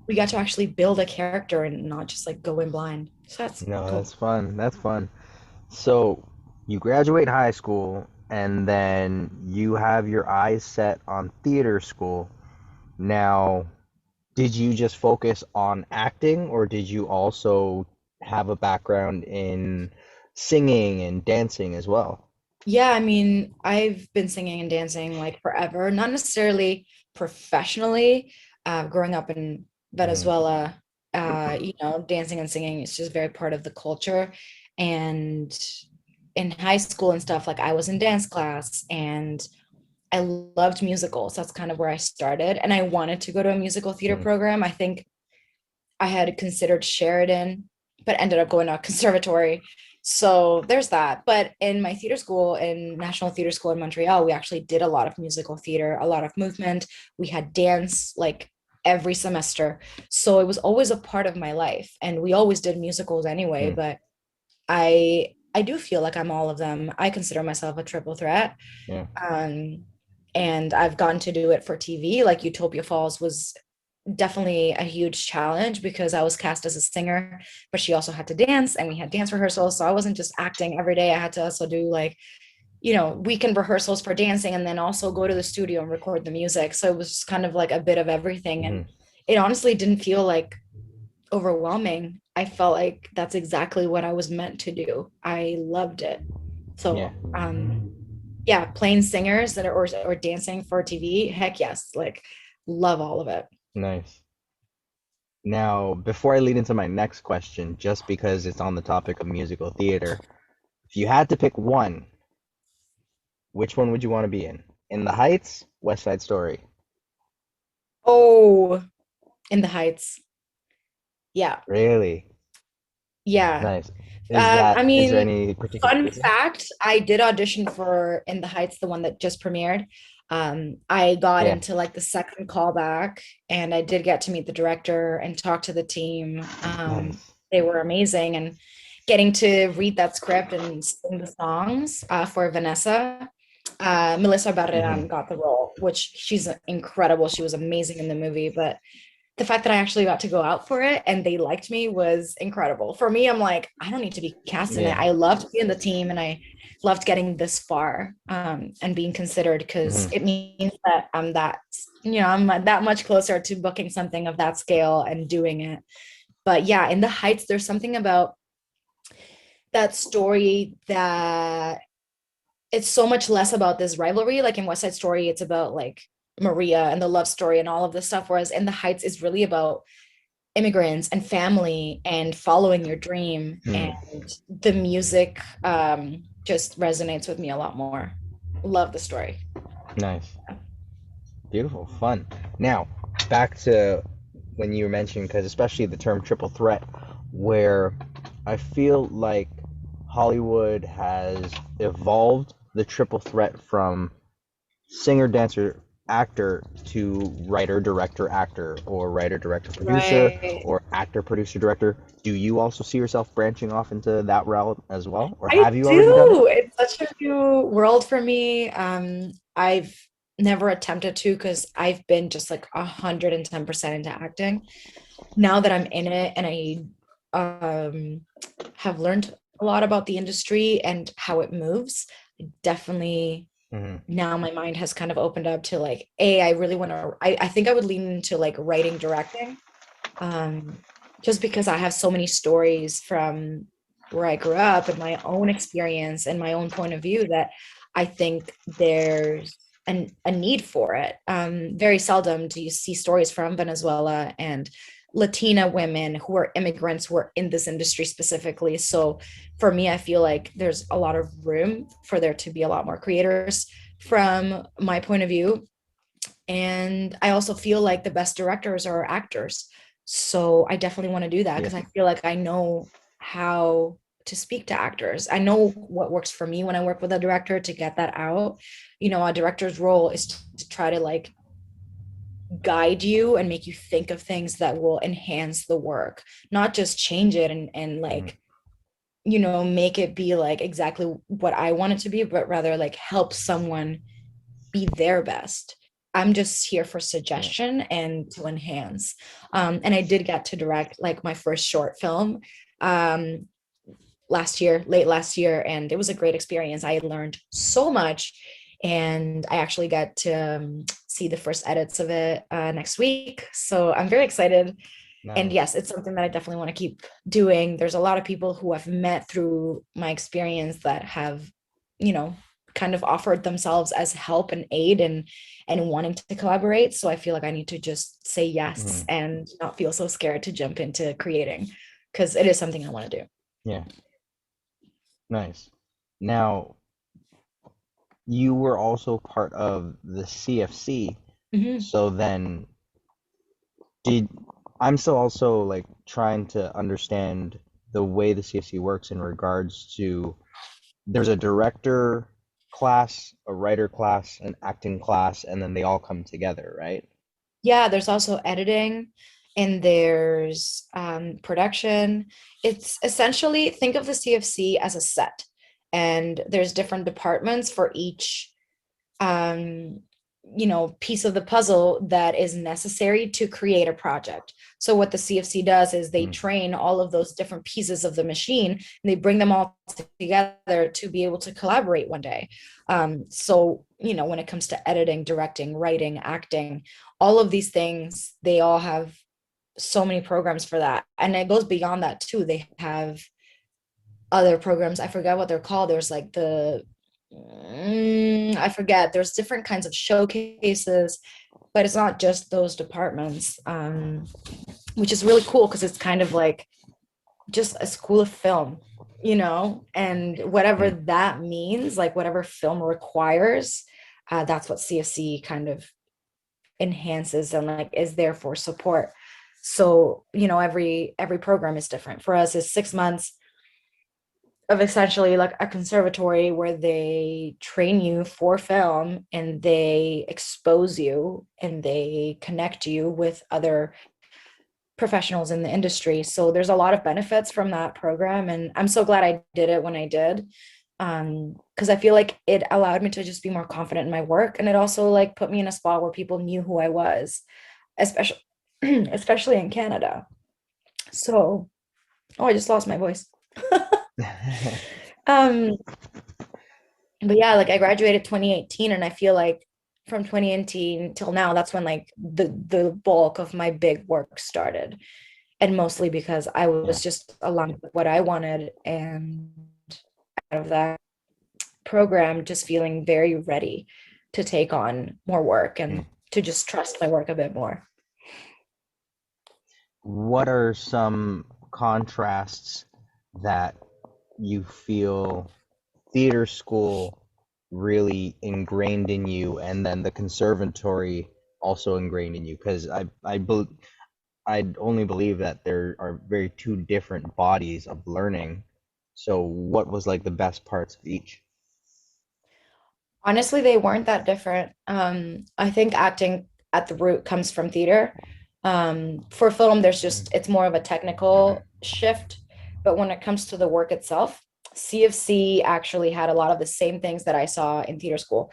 we got to actually build a character and not just like go in blind. So that's No, cool. that's fun. That's fun. So you graduate high school and then you have your eyes set on theater school. Now, did you just focus on acting or did you also have a background in singing and dancing as well? Yeah, I mean, I've been singing and dancing like forever, not necessarily professionally. Growing up in Hmm. Venezuela, dancing and singing is just very part of the culture. And in high school and stuff, like I was in dance class and I loved musicals. That's kind of where I started. And I wanted to go to a musical theater Hmm. program. I think I had considered Sheridan, but ended up going to a conservatory. So there's that. But in my theater school, in National Theater School in Montreal, we actually did a lot of musical theater, a lot of movement. We had dance like every semester. So it was always a part of my life. And we always did musicals anyway, Hmm. but I do feel like I'm all of them. I consider myself a triple threat. Yeah. Um, and I've gotten to do it for TV. Like Utopia Falls was definitely a huge challenge because I was cast as a singer, but she also had to dance and we had dance rehearsals. So I wasn't just acting every day. I had to also do like, weekend rehearsals for dancing and then also go to the studio and record the music. So it was just kind of like a bit of everything. And Hmm. it honestly didn't feel like overwhelming. I felt like that's exactly what I was meant to do. I loved it. Yeah. So yeah, playing singers that are or dancing for TV, heck yes, like love all of it. Nice. Now, before I lead into my next question, just because it's on the topic of musical theater, if you had to pick one, which one would you want to be in? In the Heights, West Side Story? Oh, in the Heights. Yeah. Really Yeah. nice. Is that I is there mean, any particular fun reason? fact, I did audition for In the Heights, the one that just premiered. I got Yeah, into like the second callback and I did get to meet the director and talk to the team. nice. They were amazing and getting to read that script and sing the songs for Vanessa. Melissa Hmm. Barreran got the role, which she's incredible. She was amazing in the movie, but the fact that I actually got to go out for it and they liked me was incredible. For me, I'm like, I don't need to be cast in it. Yeah. I loved being the team and I loved getting this far and being considered because Hmm. it means that I'm that, I'm that much closer to booking something of that scale and doing it. But yeah, in the Heights, there's something about that story that it's so much less about this rivalry. Like in West Side Story, it's about like Maria and the love story and all of this stuff. Whereas in the Heights is really about immigrants and family and following your dream. And Hmm. the music just resonates with me a lot more. Love the story. Nice. Beautiful. Fun. Now, back to when you were mentioning, because especially the term triple threat, where I feel like Hollywood has evolved the triple threat from singer, dancer, actor to writer, director, actor, or writer, director, producer, Right. or actor, producer, director. Do you also see yourself branching off into that route as well, or I have you already done it? do. It's such a new world for me. I've never attempted to because I've been just like 110% into acting. Now that I'm in it and I have learned a lot about the industry and how it moves, I definitely Hmm. now my mind has kind of opened up to like, I really want to, I think I would lean into like writing, directing, um, just because I have so many stories from where I grew up and my own experience and my own point of view that I think there's a need for it. Very seldom do you see stories from Venezuela and Latina women who are immigrants who are in this industry specifically. So for me, I feel like there's a lot of room for there to be a lot more creators from my point of view. And I also feel like the best directors are actors. So I definitely want to do that Yeah. because I feel like I know how to speak to actors. I know what works for me when I work with a director to get that out. A director's role is to try to like guide you and make you think of things that will enhance the work, not just change it and Hmm. like, make it be like exactly what I want it to be, but rather like help someone be their best. I'm just here for Yeah. suggestion and to enhance. And I did get to direct like my first short film um, late last year, and it was a great experience. I learned so much, and I actually got to see the first edits of it next week. So I'm very excited. And Nice. yes, it's something that I definitely want to keep doing. There's a lot of people who I've met through my experience that have, you know, kind of offered themselves as help and aid and wanting to collaborate. So I feel like I need to just say yes Hmm. and not feel so scared to jump into creating because it is something I want to do. Yeah. Nice. Now, you were also part of the CFC, Mhm. so then did I'm still also like trying to understand the way the CFC works in regards to there's a director class, a writer class, an acting class, and then they all come together, right? Yeah, there's also editing and there's production. It's essentially think of the CFC as a set, and there's different departments for each um, piece of the puzzle that is necessary to create a project. So what the CFC does is they Mm, train all of those different pieces of the machine and they bring them all together to be able to collaborate one day. So, when it comes to editing, directing, writing, acting, all of these things, they all have so many programs for that. And it goes beyond that too. They have other programs. I forget what they're called. There's like I forget. There's different kinds of showcases, but it's not just those departments, which is really cool because it's kind of like just a school of film, and whatever mm, that means, like whatever film requires, that's what CFC kind of enhances and like is there for support. So, every program is different. For us, it's 6 months of essentially like a conservatory where they train you for film and they expose you and they connect you with other professionals in the industry. So there's a lot of benefits from that program. And I'm so glad I did it when I did. Because I feel like it allowed me to just be more confident in my work. And it also like put me in a spot where people knew who I was, especially especially in Canada. So, oh, I just lost my voice. Um, but yeah, like I graduated 2018 and I feel like from 2018 till now, that's when like the bulk of my big work started. And mostly because I Yeah. was just aligned with what I wanted and out of that program just feeling very ready to take on more work Mm. and to just trust my work a bit more. What are some contrasts that you feel theater school really ingrained in you, and then the conservatory also ingrained in you? Because I'd only believe that there are very two different bodies of learning. So what was like the best parts of each? Honestly, they weren't that different. I think acting at the root comes from theater. For film, Mm. it's more of a technical shift. But when it comes to the work itself, CFC actually had a lot of the same things that I saw in theater school.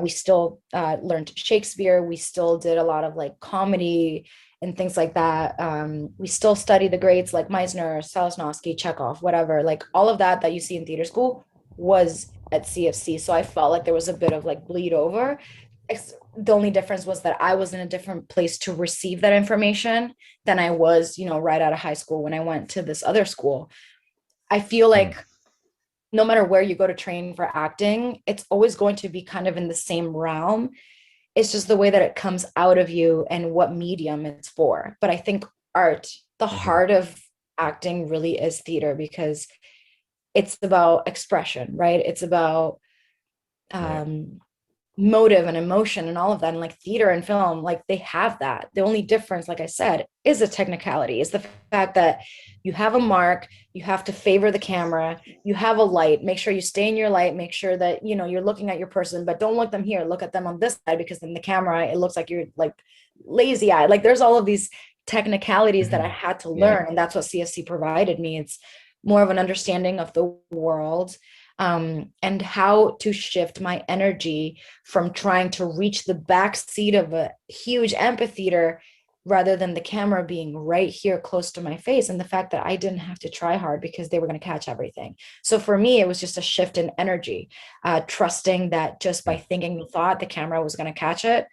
We still learned Shakespeare. We still did a lot of like comedy and things like that. We still study the greats like Meisner, Sosnovsky, Chekhov, whatever. Like all of that you see in theater school was at CFC. So I felt like there was a bit of like bleed over. The only difference was that I was in a different place to receive that information than I was, right out of high school when I went to this other school. I feel Mm. like no matter where you go to train for acting, it's always going to be kind of in the same realm. It's just the way that it comes out of you and what medium it's for. But I think art, the Hmm. heart of acting really is theater because it's about expression, right? It's about Right. um, motive and emotion and all of that. And like theater and film, like they have that. The only difference, like I said, is the technicality, is the fact that you have a mark, you have to favor the camera, you have a light, make sure you stay in your light, make sure that, you're looking at your person, but don't look them here, look at them on this side because then the camera, it looks like you're like lazy eye. Like there's all of these technicalities that I Hmm. had to Yeah. learn. And that's what CFC provided me. It's more of an understanding of the world and how to shift my energy from trying to reach the back seat of a huge amphitheater rather than the camera being right here close to my face, and the fact that I didn't have to try hard because they were going to catch everything. So for me, it was just a shift in energy, trusting that just by Yeah. thinking the thought, the camera was going to catch it.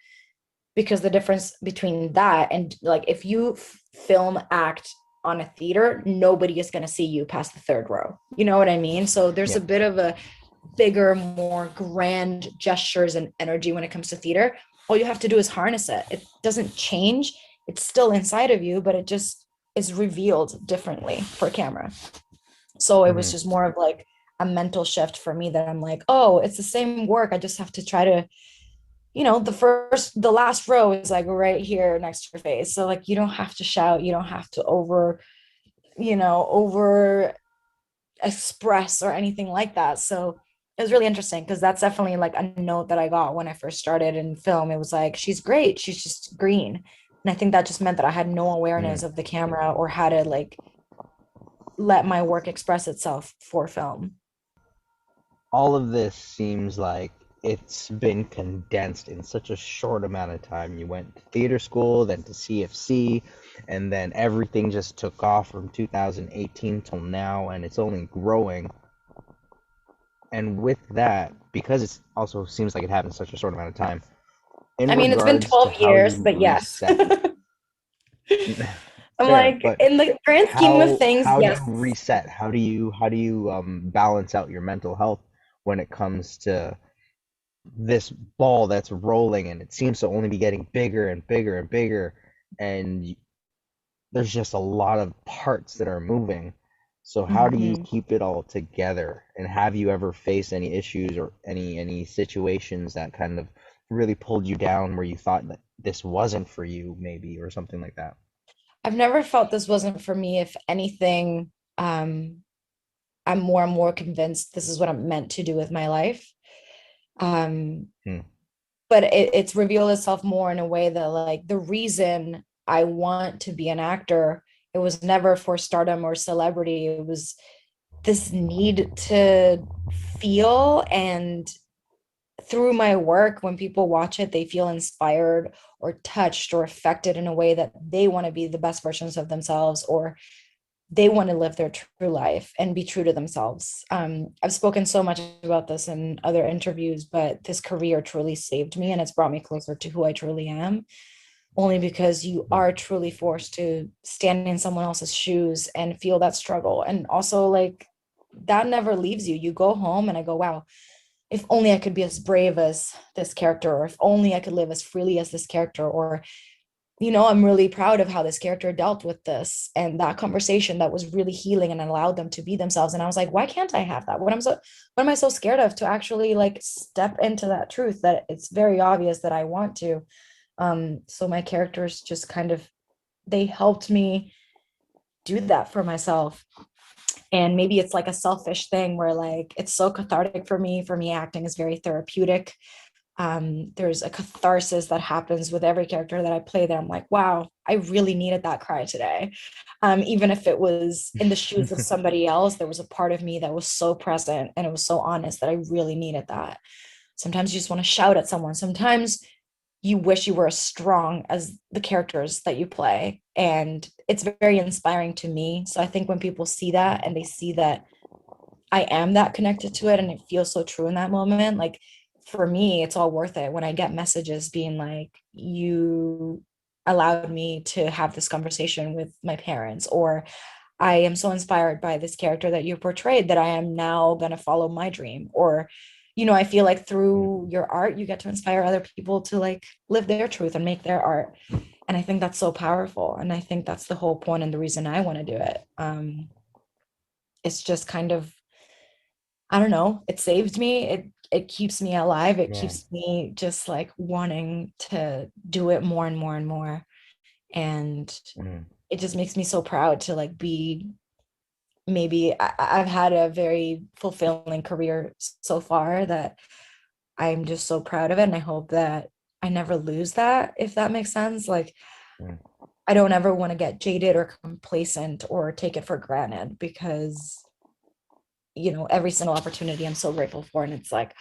Because the difference between that and like if you film act on a theater, nobody is going to see you past the third row. You know what I mean? So there's Yeah. a bit of a bigger, more grand gestures and energy when it comes to theater. All you have to do is harness it. It doesn't change. It's still inside of you, but it just is revealed differently for camera. So it was Hmm. just more of like a mental shift for me that I'm like, oh, it's the same work. I just have to try to, the last row is like right here next to your face. So like you don't have to shout, you don't have to over express or anything like that. So it was really interesting because that's definitely like a note that I got when I first started in film. It was like, she's great, she's just green. And I think that just meant that I had no awareness Mm. of the camera or how to like let my work express itself for film. All of this seems like it's been condensed in such a short amount of time. You went to theater school, then to CFC, and then everything just took off from 2018 till now, and it's only growing. And with that, because it also seems like it happened in such a short amount of time, in I mean, it's been regards to 12 how years, you but yes. reset, I'm fair, like, but in the grand scheme of things, how do yes. you reset? How do you balance out your mental health when it comes to this ball that's rolling and it seems to only be getting bigger and bigger and bigger, and there's just a lot of parts that are moving. So how do you Mhm. keep it all together? And have you ever faced any issues or any situations that kind of really pulled you down where you thought that this wasn't for you maybe or something like that? I've never felt this wasn't for me. If anything, I'm more and more convinced this is what I'm meant to do with my life. Um, Hmm. but it's revealed itself more in a way that like the reason I want to be an actor, it was never for stardom or celebrity. It was this need to feel, and through my work, when people watch it, they feel inspired or touched or affected in a way that they want to be the best versions of themselves, or they want to live their true life and be true to themselves. I've spoken so much about this in other interviews, but this career truly saved me and it's brought me closer to who I truly am. Only because you Hmm. are truly forced to stand in someone else's shoes and feel that struggle. And also, like, that never leaves you. You go home and I go, wow, if only I could be as brave as this character, or if only I could live as freely as this character, or I'm really proud of how this character dealt with this and that conversation that was really healing and allowed them to be themselves. And I was like, why can't I have that? What am I so scared of to actually like step into that truth that it's very obvious that I want to. So my characters just kind of, they helped me do that for myself. And maybe it's like a selfish thing where like it's so cathartic for me. For me, acting is very therapeutic. There's a catharsis that happens with every character that I play that I'm like, wow, I really needed that cry today. Even if it was in the shoes of somebody else, there was a part of me that was so present and it was so honest that I really needed that. Sometimes you just want to shout at someone. Sometimes you wish you were as strong as the characters that you play. And it's very inspiring to me. So I think when people see that and they see that I am that connected to it and it feels so true in that moment, like for me, it's all worth it when I get messages being like, you allowed me to have this conversation with my parents, or I am so inspired by this character that you portrayed that I am now going to follow my dream. Or, I feel like through your art, you get to inspire other people to like live their truth and make their art. And I think that's so powerful. And I think that's the whole point and the reason I want to do it. It's just kind of, I don't know, it saved me. It keeps me alive. It Yeah. keeps me just like wanting to do it more and more and more. And Hmm. it just makes me so proud to like be, maybe I've had a very fulfilling career so far that I'm just so proud of it. And I hope that I never lose that, if that makes sense. Like, Hmm. I don't ever want to get jaded or complacent or take it for granted, because every single opportunity I'm so grateful for. And it's like,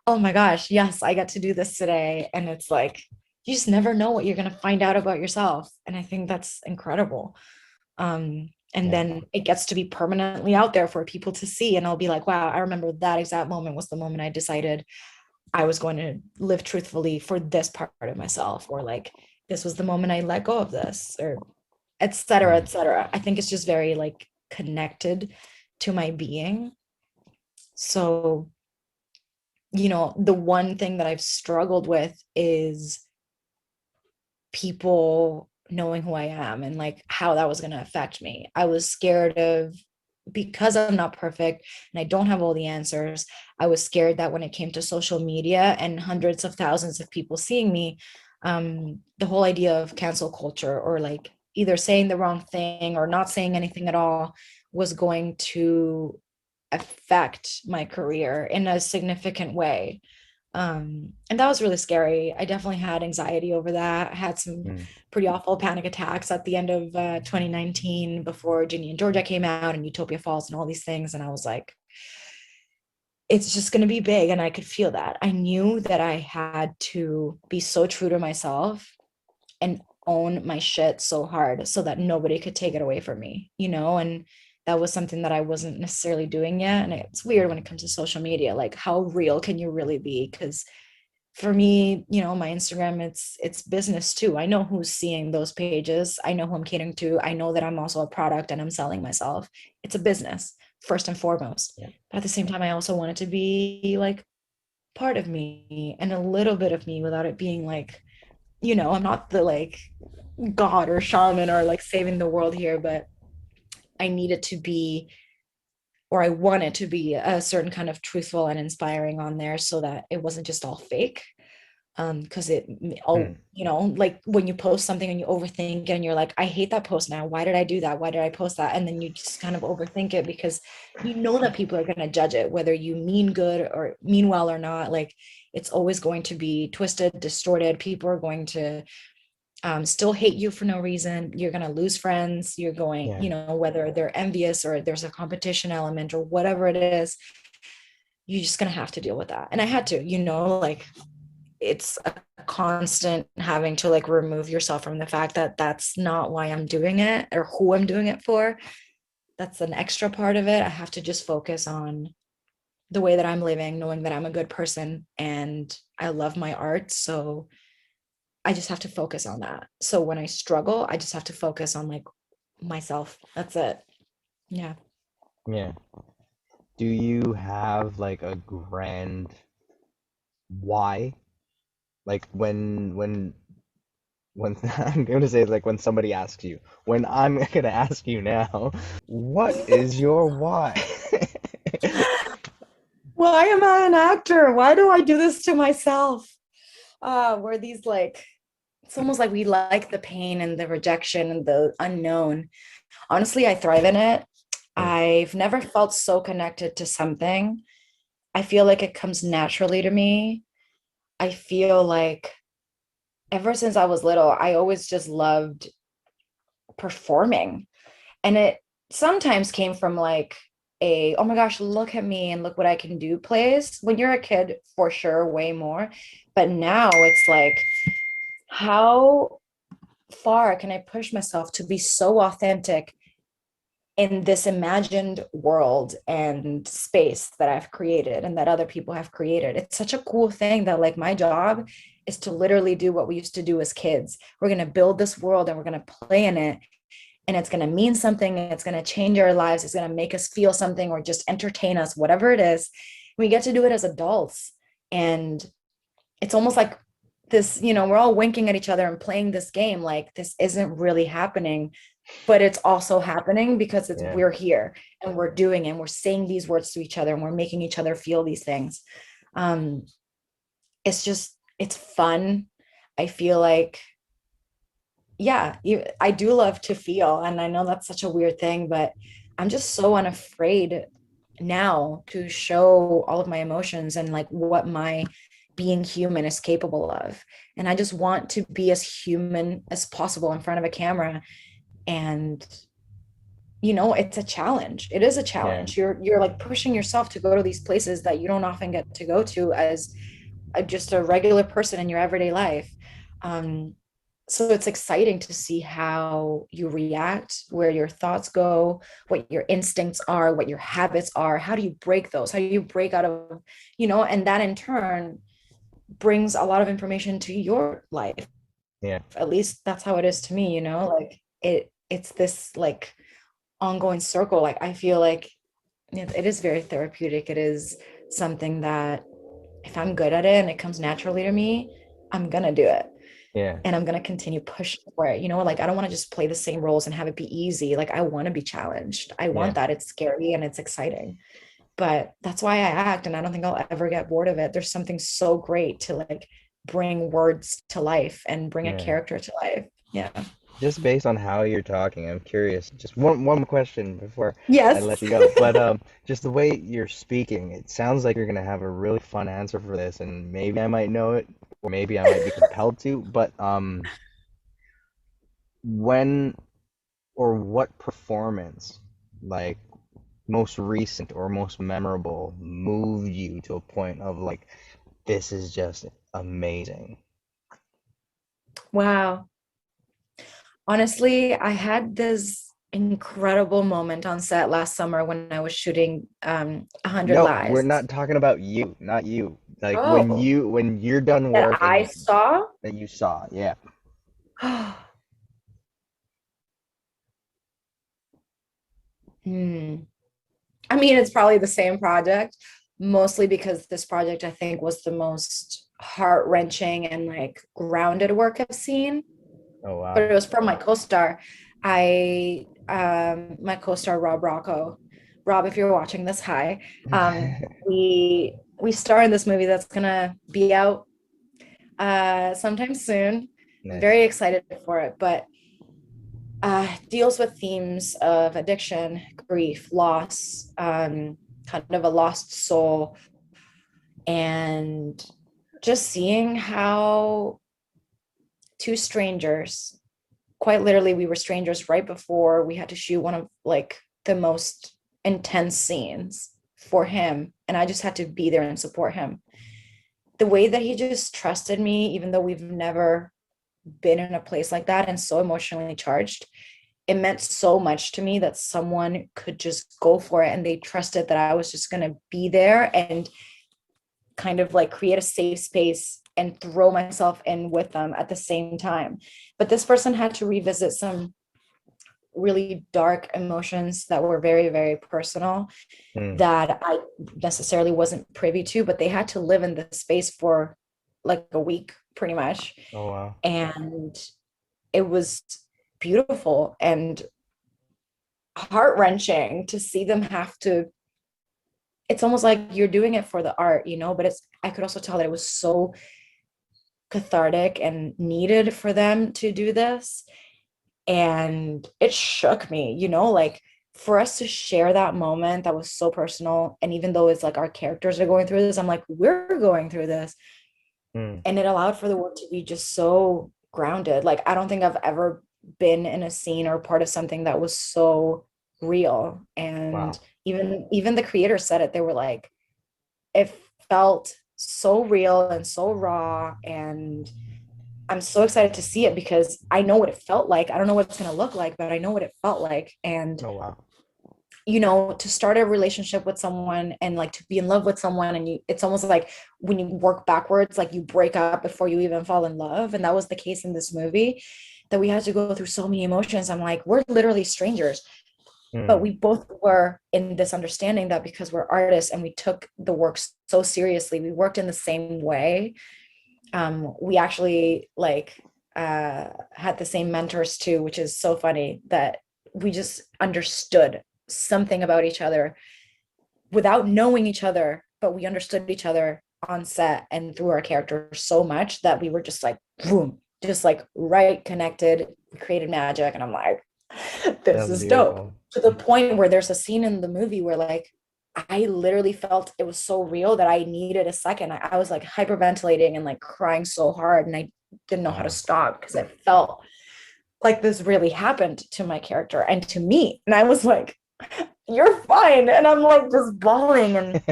oh my gosh, yes, I got to do this today. And it's like, you just never know what you're going to find out about yourself. And I think that's incredible. And Yeah. then it gets to be permanently out there for people to see. And I'll be like, wow, I remember that exact moment was the moment I decided I was going to live truthfully for this part of myself, or like, this was the moment I let go of this, or et cetera, Hmm. et cetera. I think it's just very like connected to my being. So, the one thing that I've struggled with is people knowing who I am and like how that was going to affect me. I was scared of, because I'm not perfect and I don't have all the answers, I was scared that when it came to social media and hundreds of thousands of people seeing me, the whole idea of cancel culture, or like either saying the wrong thing or not saying anything at all, was going to affect my career in a significant way. And that was really scary. I definitely had anxiety over that. I had some Hmm. pretty awful panic attacks at the end of 2019, before Ginny and Georgia came out and Utopia Falls and all these things. And I was like, it's just going to be big. And I could feel that. I knew that I had to be so true to myself and own my shit so hard so that nobody could take it away from me, and that was something that I wasn't necessarily doing yet. And it's weird when it comes to social media, like how real can you really be? Because for me, my Instagram, it's business too. I know who's seeing those pages. I know who I'm catering to. I know that I'm also a product and I'm selling myself. It's a business first and foremost. Yeah. But at the same time, I also want it to be like part of me and a little bit of me without it being like, I'm not the like god or shaman or like saving the world here, but I need it to be, or I want it to be a certain kind of truthful and inspiring on there so that it wasn't just all fake. because it Hmm. like when you post something and you overthink and you're like, I hate that post now, why did I do that, why did I post that, and then you just kind of overthink it because you know that people are going to judge it whether you mean good or mean well or not. Like it's always going to be twisted, distorted. People are going to still hate you for no reason. You're going to lose friends. You're going, Yeah. whether they're envious or there's a competition element or whatever it is, you're just going to have to deal with that. And I had to, like it's a constant having to like remove yourself from the fact that that's not why I'm doing it or who I'm doing it for. That's an extra part of it. I have to just focus on the way that I'm living, knowing that I'm a good person and I love my art. So I just have to focus on that. So when I struggle, I just have to focus on like myself. That's it. Yeah. Yeah. Do you have like a grand why? Like when I'm going to say like when somebody asks you, when I'm going to ask you now, what is your why? Why am I an actor? Why do I do this to myself? Where these like, it's almost like we like the pain and the rejection and the unknown. Honestly, I thrive in it. Hmm. I've never felt so connected to something. I feel like it comes naturally to me. I feel like ever since I was little, I always just loved performing. And it sometimes came from like oh my gosh, look at me and look what I can do plays. When you're a kid, for sure, way more. But now it's like, how far can I push myself to be so authentic in this imagined world and space that I've created and that other people have created? It's such a cool thing that like my job is to literally do what we used to do as kids. We're going to build this world and we're going to play in it, and it's going to mean something. It's going to change our lives. It's going to make us feel something or just entertain us, whatever it is. We get to do it as adults. And it's almost like this, we're all winking at each other and playing this game like this isn't really happening, but it's also happening because Yeah. we're here and we're doing it and we're saying these words to each other and we're making each other feel these things. um it's fun. I feel like, yeah, I do love to feel, and I know that's such a weird thing, but I'm just so unafraid now to show all of my emotions and like what my being human is capable of. And I just want to be as human as possible in front of a camera. And it's a challenge. It is a Yeah. challenge. You're like pushing yourself to go to these places that you don't often get to go to as just a regular person in your everyday life. um so it's exciting to see how you react, where your thoughts go, what your instincts are, what your habits are. How do you break those? How do you break out of, and that in turn brings a lot of information to your life. Yeah. At least that's how it is to me, like it's this like ongoing circle. Like I feel like it is very therapeutic. It is something that if I'm good at it and it comes naturally to me, I'm gonna do it. Yeah. And I'm gonna continue pushing for it. Like I don't want to just play the same roles and have it be easy. Like I want to be challenged. I Yeah. want that. It's scary and it's exciting. But that's why I act, and I don't think I'll ever get bored of it. There's something so great to like bring words to life and bring a Yeah. character to life. Yeah. Just based on how you're talking, I'm curious. Just one question before I Yes. let you go. But just the way you're speaking, it sounds like you're gonna have a really fun answer for this, and maybe I might know it, or maybe I might be compelled to. But when or what performance, like most recent or most memorable, moved you to a point of like, this is just amazing? Wow. Honestly, I had this incredible moment on set last summer when I was shooting 100 No, we're Lies. not talking about you, not you. Like Oh, when you're done that working I saw. that you saw. Yeah. Hmm. I mean, it's probably the same project, mostly because this project I think was the most heart-wrenching and like grounded work I've seen. Oh But wow. it was from my co-star. My co-star Rob Rocco. Rob, if you're watching this, hi. We star in this movie that's gonna be out sometime soon. Nice. Very excited for it, but deals with themes of addiction, grief, loss, kind of a lost soul, and just seeing how two strangers, quite literally, we were strangers right before we had to shoot one of like the most intense scenes for him. And I just had to be there and support him. The way that he just trusted me, even though we've never been in a place like that and so emotionally charged, it meant so much to me that someone could just go for it and they trusted that I was just going to be there and kind of like create a safe space and throw myself in with them at the same time. But this person had to revisit some really dark emotions that were very, very personal Mm. that I necessarily wasn't privy to, but they had to live in the space for like a week pretty much. Oh wow. And it was beautiful and heart-wrenching to see them have to, it's almost like you're doing it for the art, but I could also tell that it was so cathartic and needed for them to do this. And it shook me, like for us to share that moment that was so personal. And even though it's like our characters are going through this, I'm like, we're going through this. Mm. And it allowed for the work to be just so grounded. Like, I don't think I've ever been in a scene or part of something that was so real. And Wow. even the creators said it. They were like, it felt so real and so raw. And I'm so excited to see it because I know what it felt like. I don't know what it's going to look like, but I know what it felt like. And, Oh wow. to start a relationship with someone and like to be in love with someone, and it's almost like when you work backwards, like you break up before you even fall in love. And that was the case in this movie, that we had to go through so many emotions. I'm like, we're literally strangers, but Mm. we both were in this understanding that because we're artists and we took the work so seriously, we worked in the same way. We actually like had the same mentors too, which is so funny that we just understood something about each other without knowing each other, but we understood each other on set and through our characters so much that we were just like boom, just like right connected. We created magic, and I'm like, this That's is dope. beautiful. To the point where there's a scene in the movie where like I literally felt it was so real that I needed a second. I was like hyperventilating and like crying so hard, and I didn't know how to Wow. stop because I felt like this really happened to my character and to me. And I was like, you're fine. And I'm like just bawling. And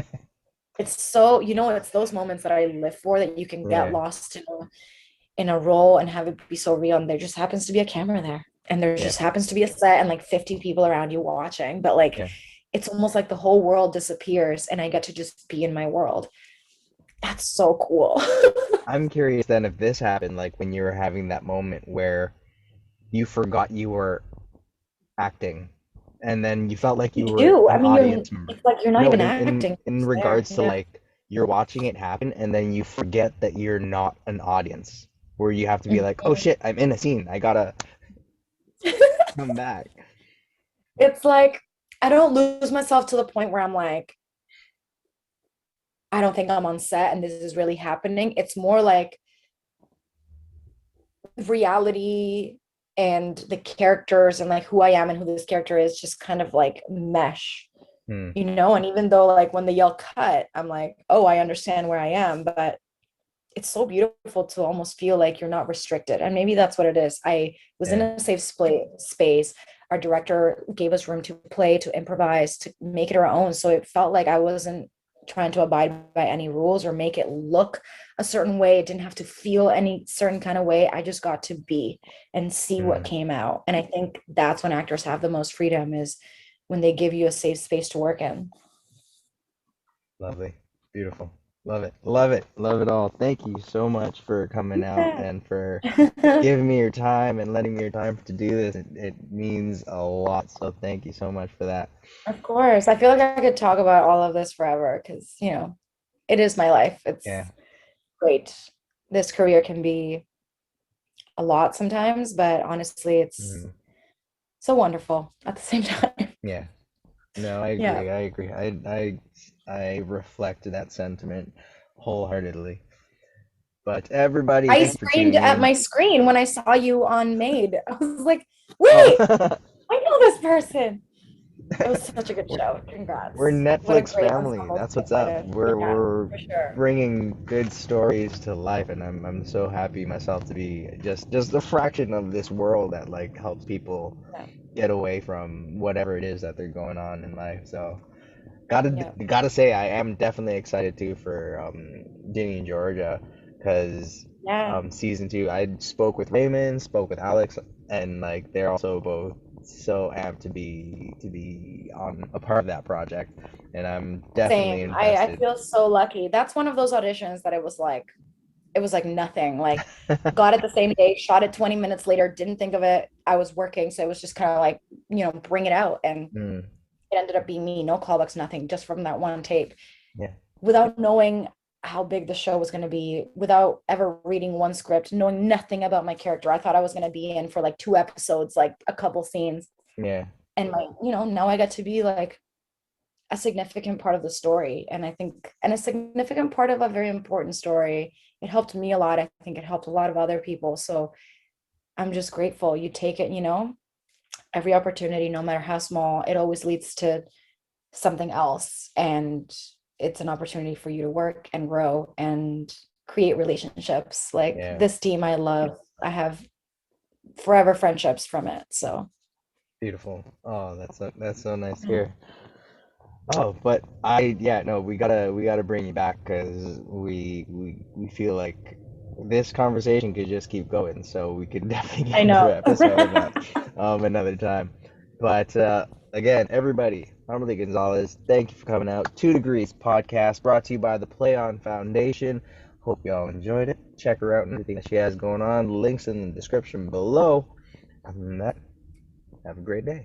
it's so, it's those moments that I live for, that you can get Yeah. lost in a role and have it be so real. And there just happens to be a camera there. And there Yeah. just happens to be a set and like 50 people around you watching. But like Yeah. it's almost like the whole world disappears and I get to just be in my world. That's so cool. I'm curious then if this happened like when you were having that moment where you forgot you were acting and then you felt like You you were do. I an mean, audience member. it's like you're not No, even in acting. in It's there. regards to Yeah. like you're watching it happen and then you forget that you're not an audience where you have to be like, "Oh Mhm. shit, I'm in a scene. I gotta come back." It's like I don't lose myself to the point where I'm like, I don't think I'm on set and this is really happening. It's more like reality and the characters and like who I am and who this character is just kind of like mesh, Hmm. and even though like when they yell cut, I'm like, oh, I understand where I am, but it's so beautiful to almost feel like you're not restricted. And maybe that's what it is. I was in Yeah. a safe space. Our director gave us room to play, to improvise, to make it our own. So it felt like I wasn't trying to abide by any rules or make it look a certain way. It didn't have to feel any certain kind of way. I just got to be and see what Hmm. came out. And I think that's when actors have the most freedom, is when they give you a safe space to work in. Lovely. Beautiful. Love it. Love it. Love it all. Thank you so much for coming out Yeah. and for giving me your time and letting me your time to do this. It means a lot. So thank you so much for that. Of course. I feel like I could talk about all of this forever because, it is my life. Yeah. It's great. This career can be a lot sometimes, but honestly, it's Mhm. so wonderful at the same time. Yeah. No, I Yeah. agree. I agree. I reflect that sentiment wholeheartedly. But everybody, I thank you for screamed tuning at in. my screen when I saw you on Made. I was like, Oh, wait, I know this person. It was such a good we're show. we're Congrats. What a Netflix great family. ensemble to That's be what's a part up. of. Yeah, We're for sure. bringing good stories to life, and I'm so happy myself to be just a fraction of this world that like helps people Yeah. get away from whatever it is that they're going on in life. So Yeah. gotta say, I am definitely excited too for Ginny and Georgia, because Yeah. season two. I spoke with Raymond, spoke with Alex, and like they're also both so amped to be on a part of that project, and I'm definitely Same. I invested. feel so lucky. That's one of those auditions that it was like nothing. Like got it the same day, shot it 20 minutes later, didn't think of it. I was working, so it was just kind of like, bring it out. And Mm, it ended up being me, no callbacks, nothing, just from that one tape. yeah, Without knowing how big the show was going to be, without ever reading one script, knowing nothing about my character. I thought I was going to be in for like 2 episodes, like a couple scenes. yeah, And now I got to be like a significant part of the story. And I think, and a significant part of a very important story. It helped me a lot. I think it helped a lot of other people. So I'm just grateful. You take it, every opportunity, no matter how small, it always leads to something else. And it's an opportunity for you to work and grow and create relationships. Like yeah. this team, I love. I have forever friendships from it. So Beautiful. Oh, that's so nice to hear. Oh, but I yeah, no, we gotta bring you back because we feel like this conversation could just keep going, so we could definitely get I another know. episode of that another time. But again, everybody, Humberly González, thank you for coming out. 2 Degrees podcast brought to you by the Play On Foundation. Hope y'all enjoyed it. Check her out and everything that she has going on. Links in the description below. Other than that, have a great day.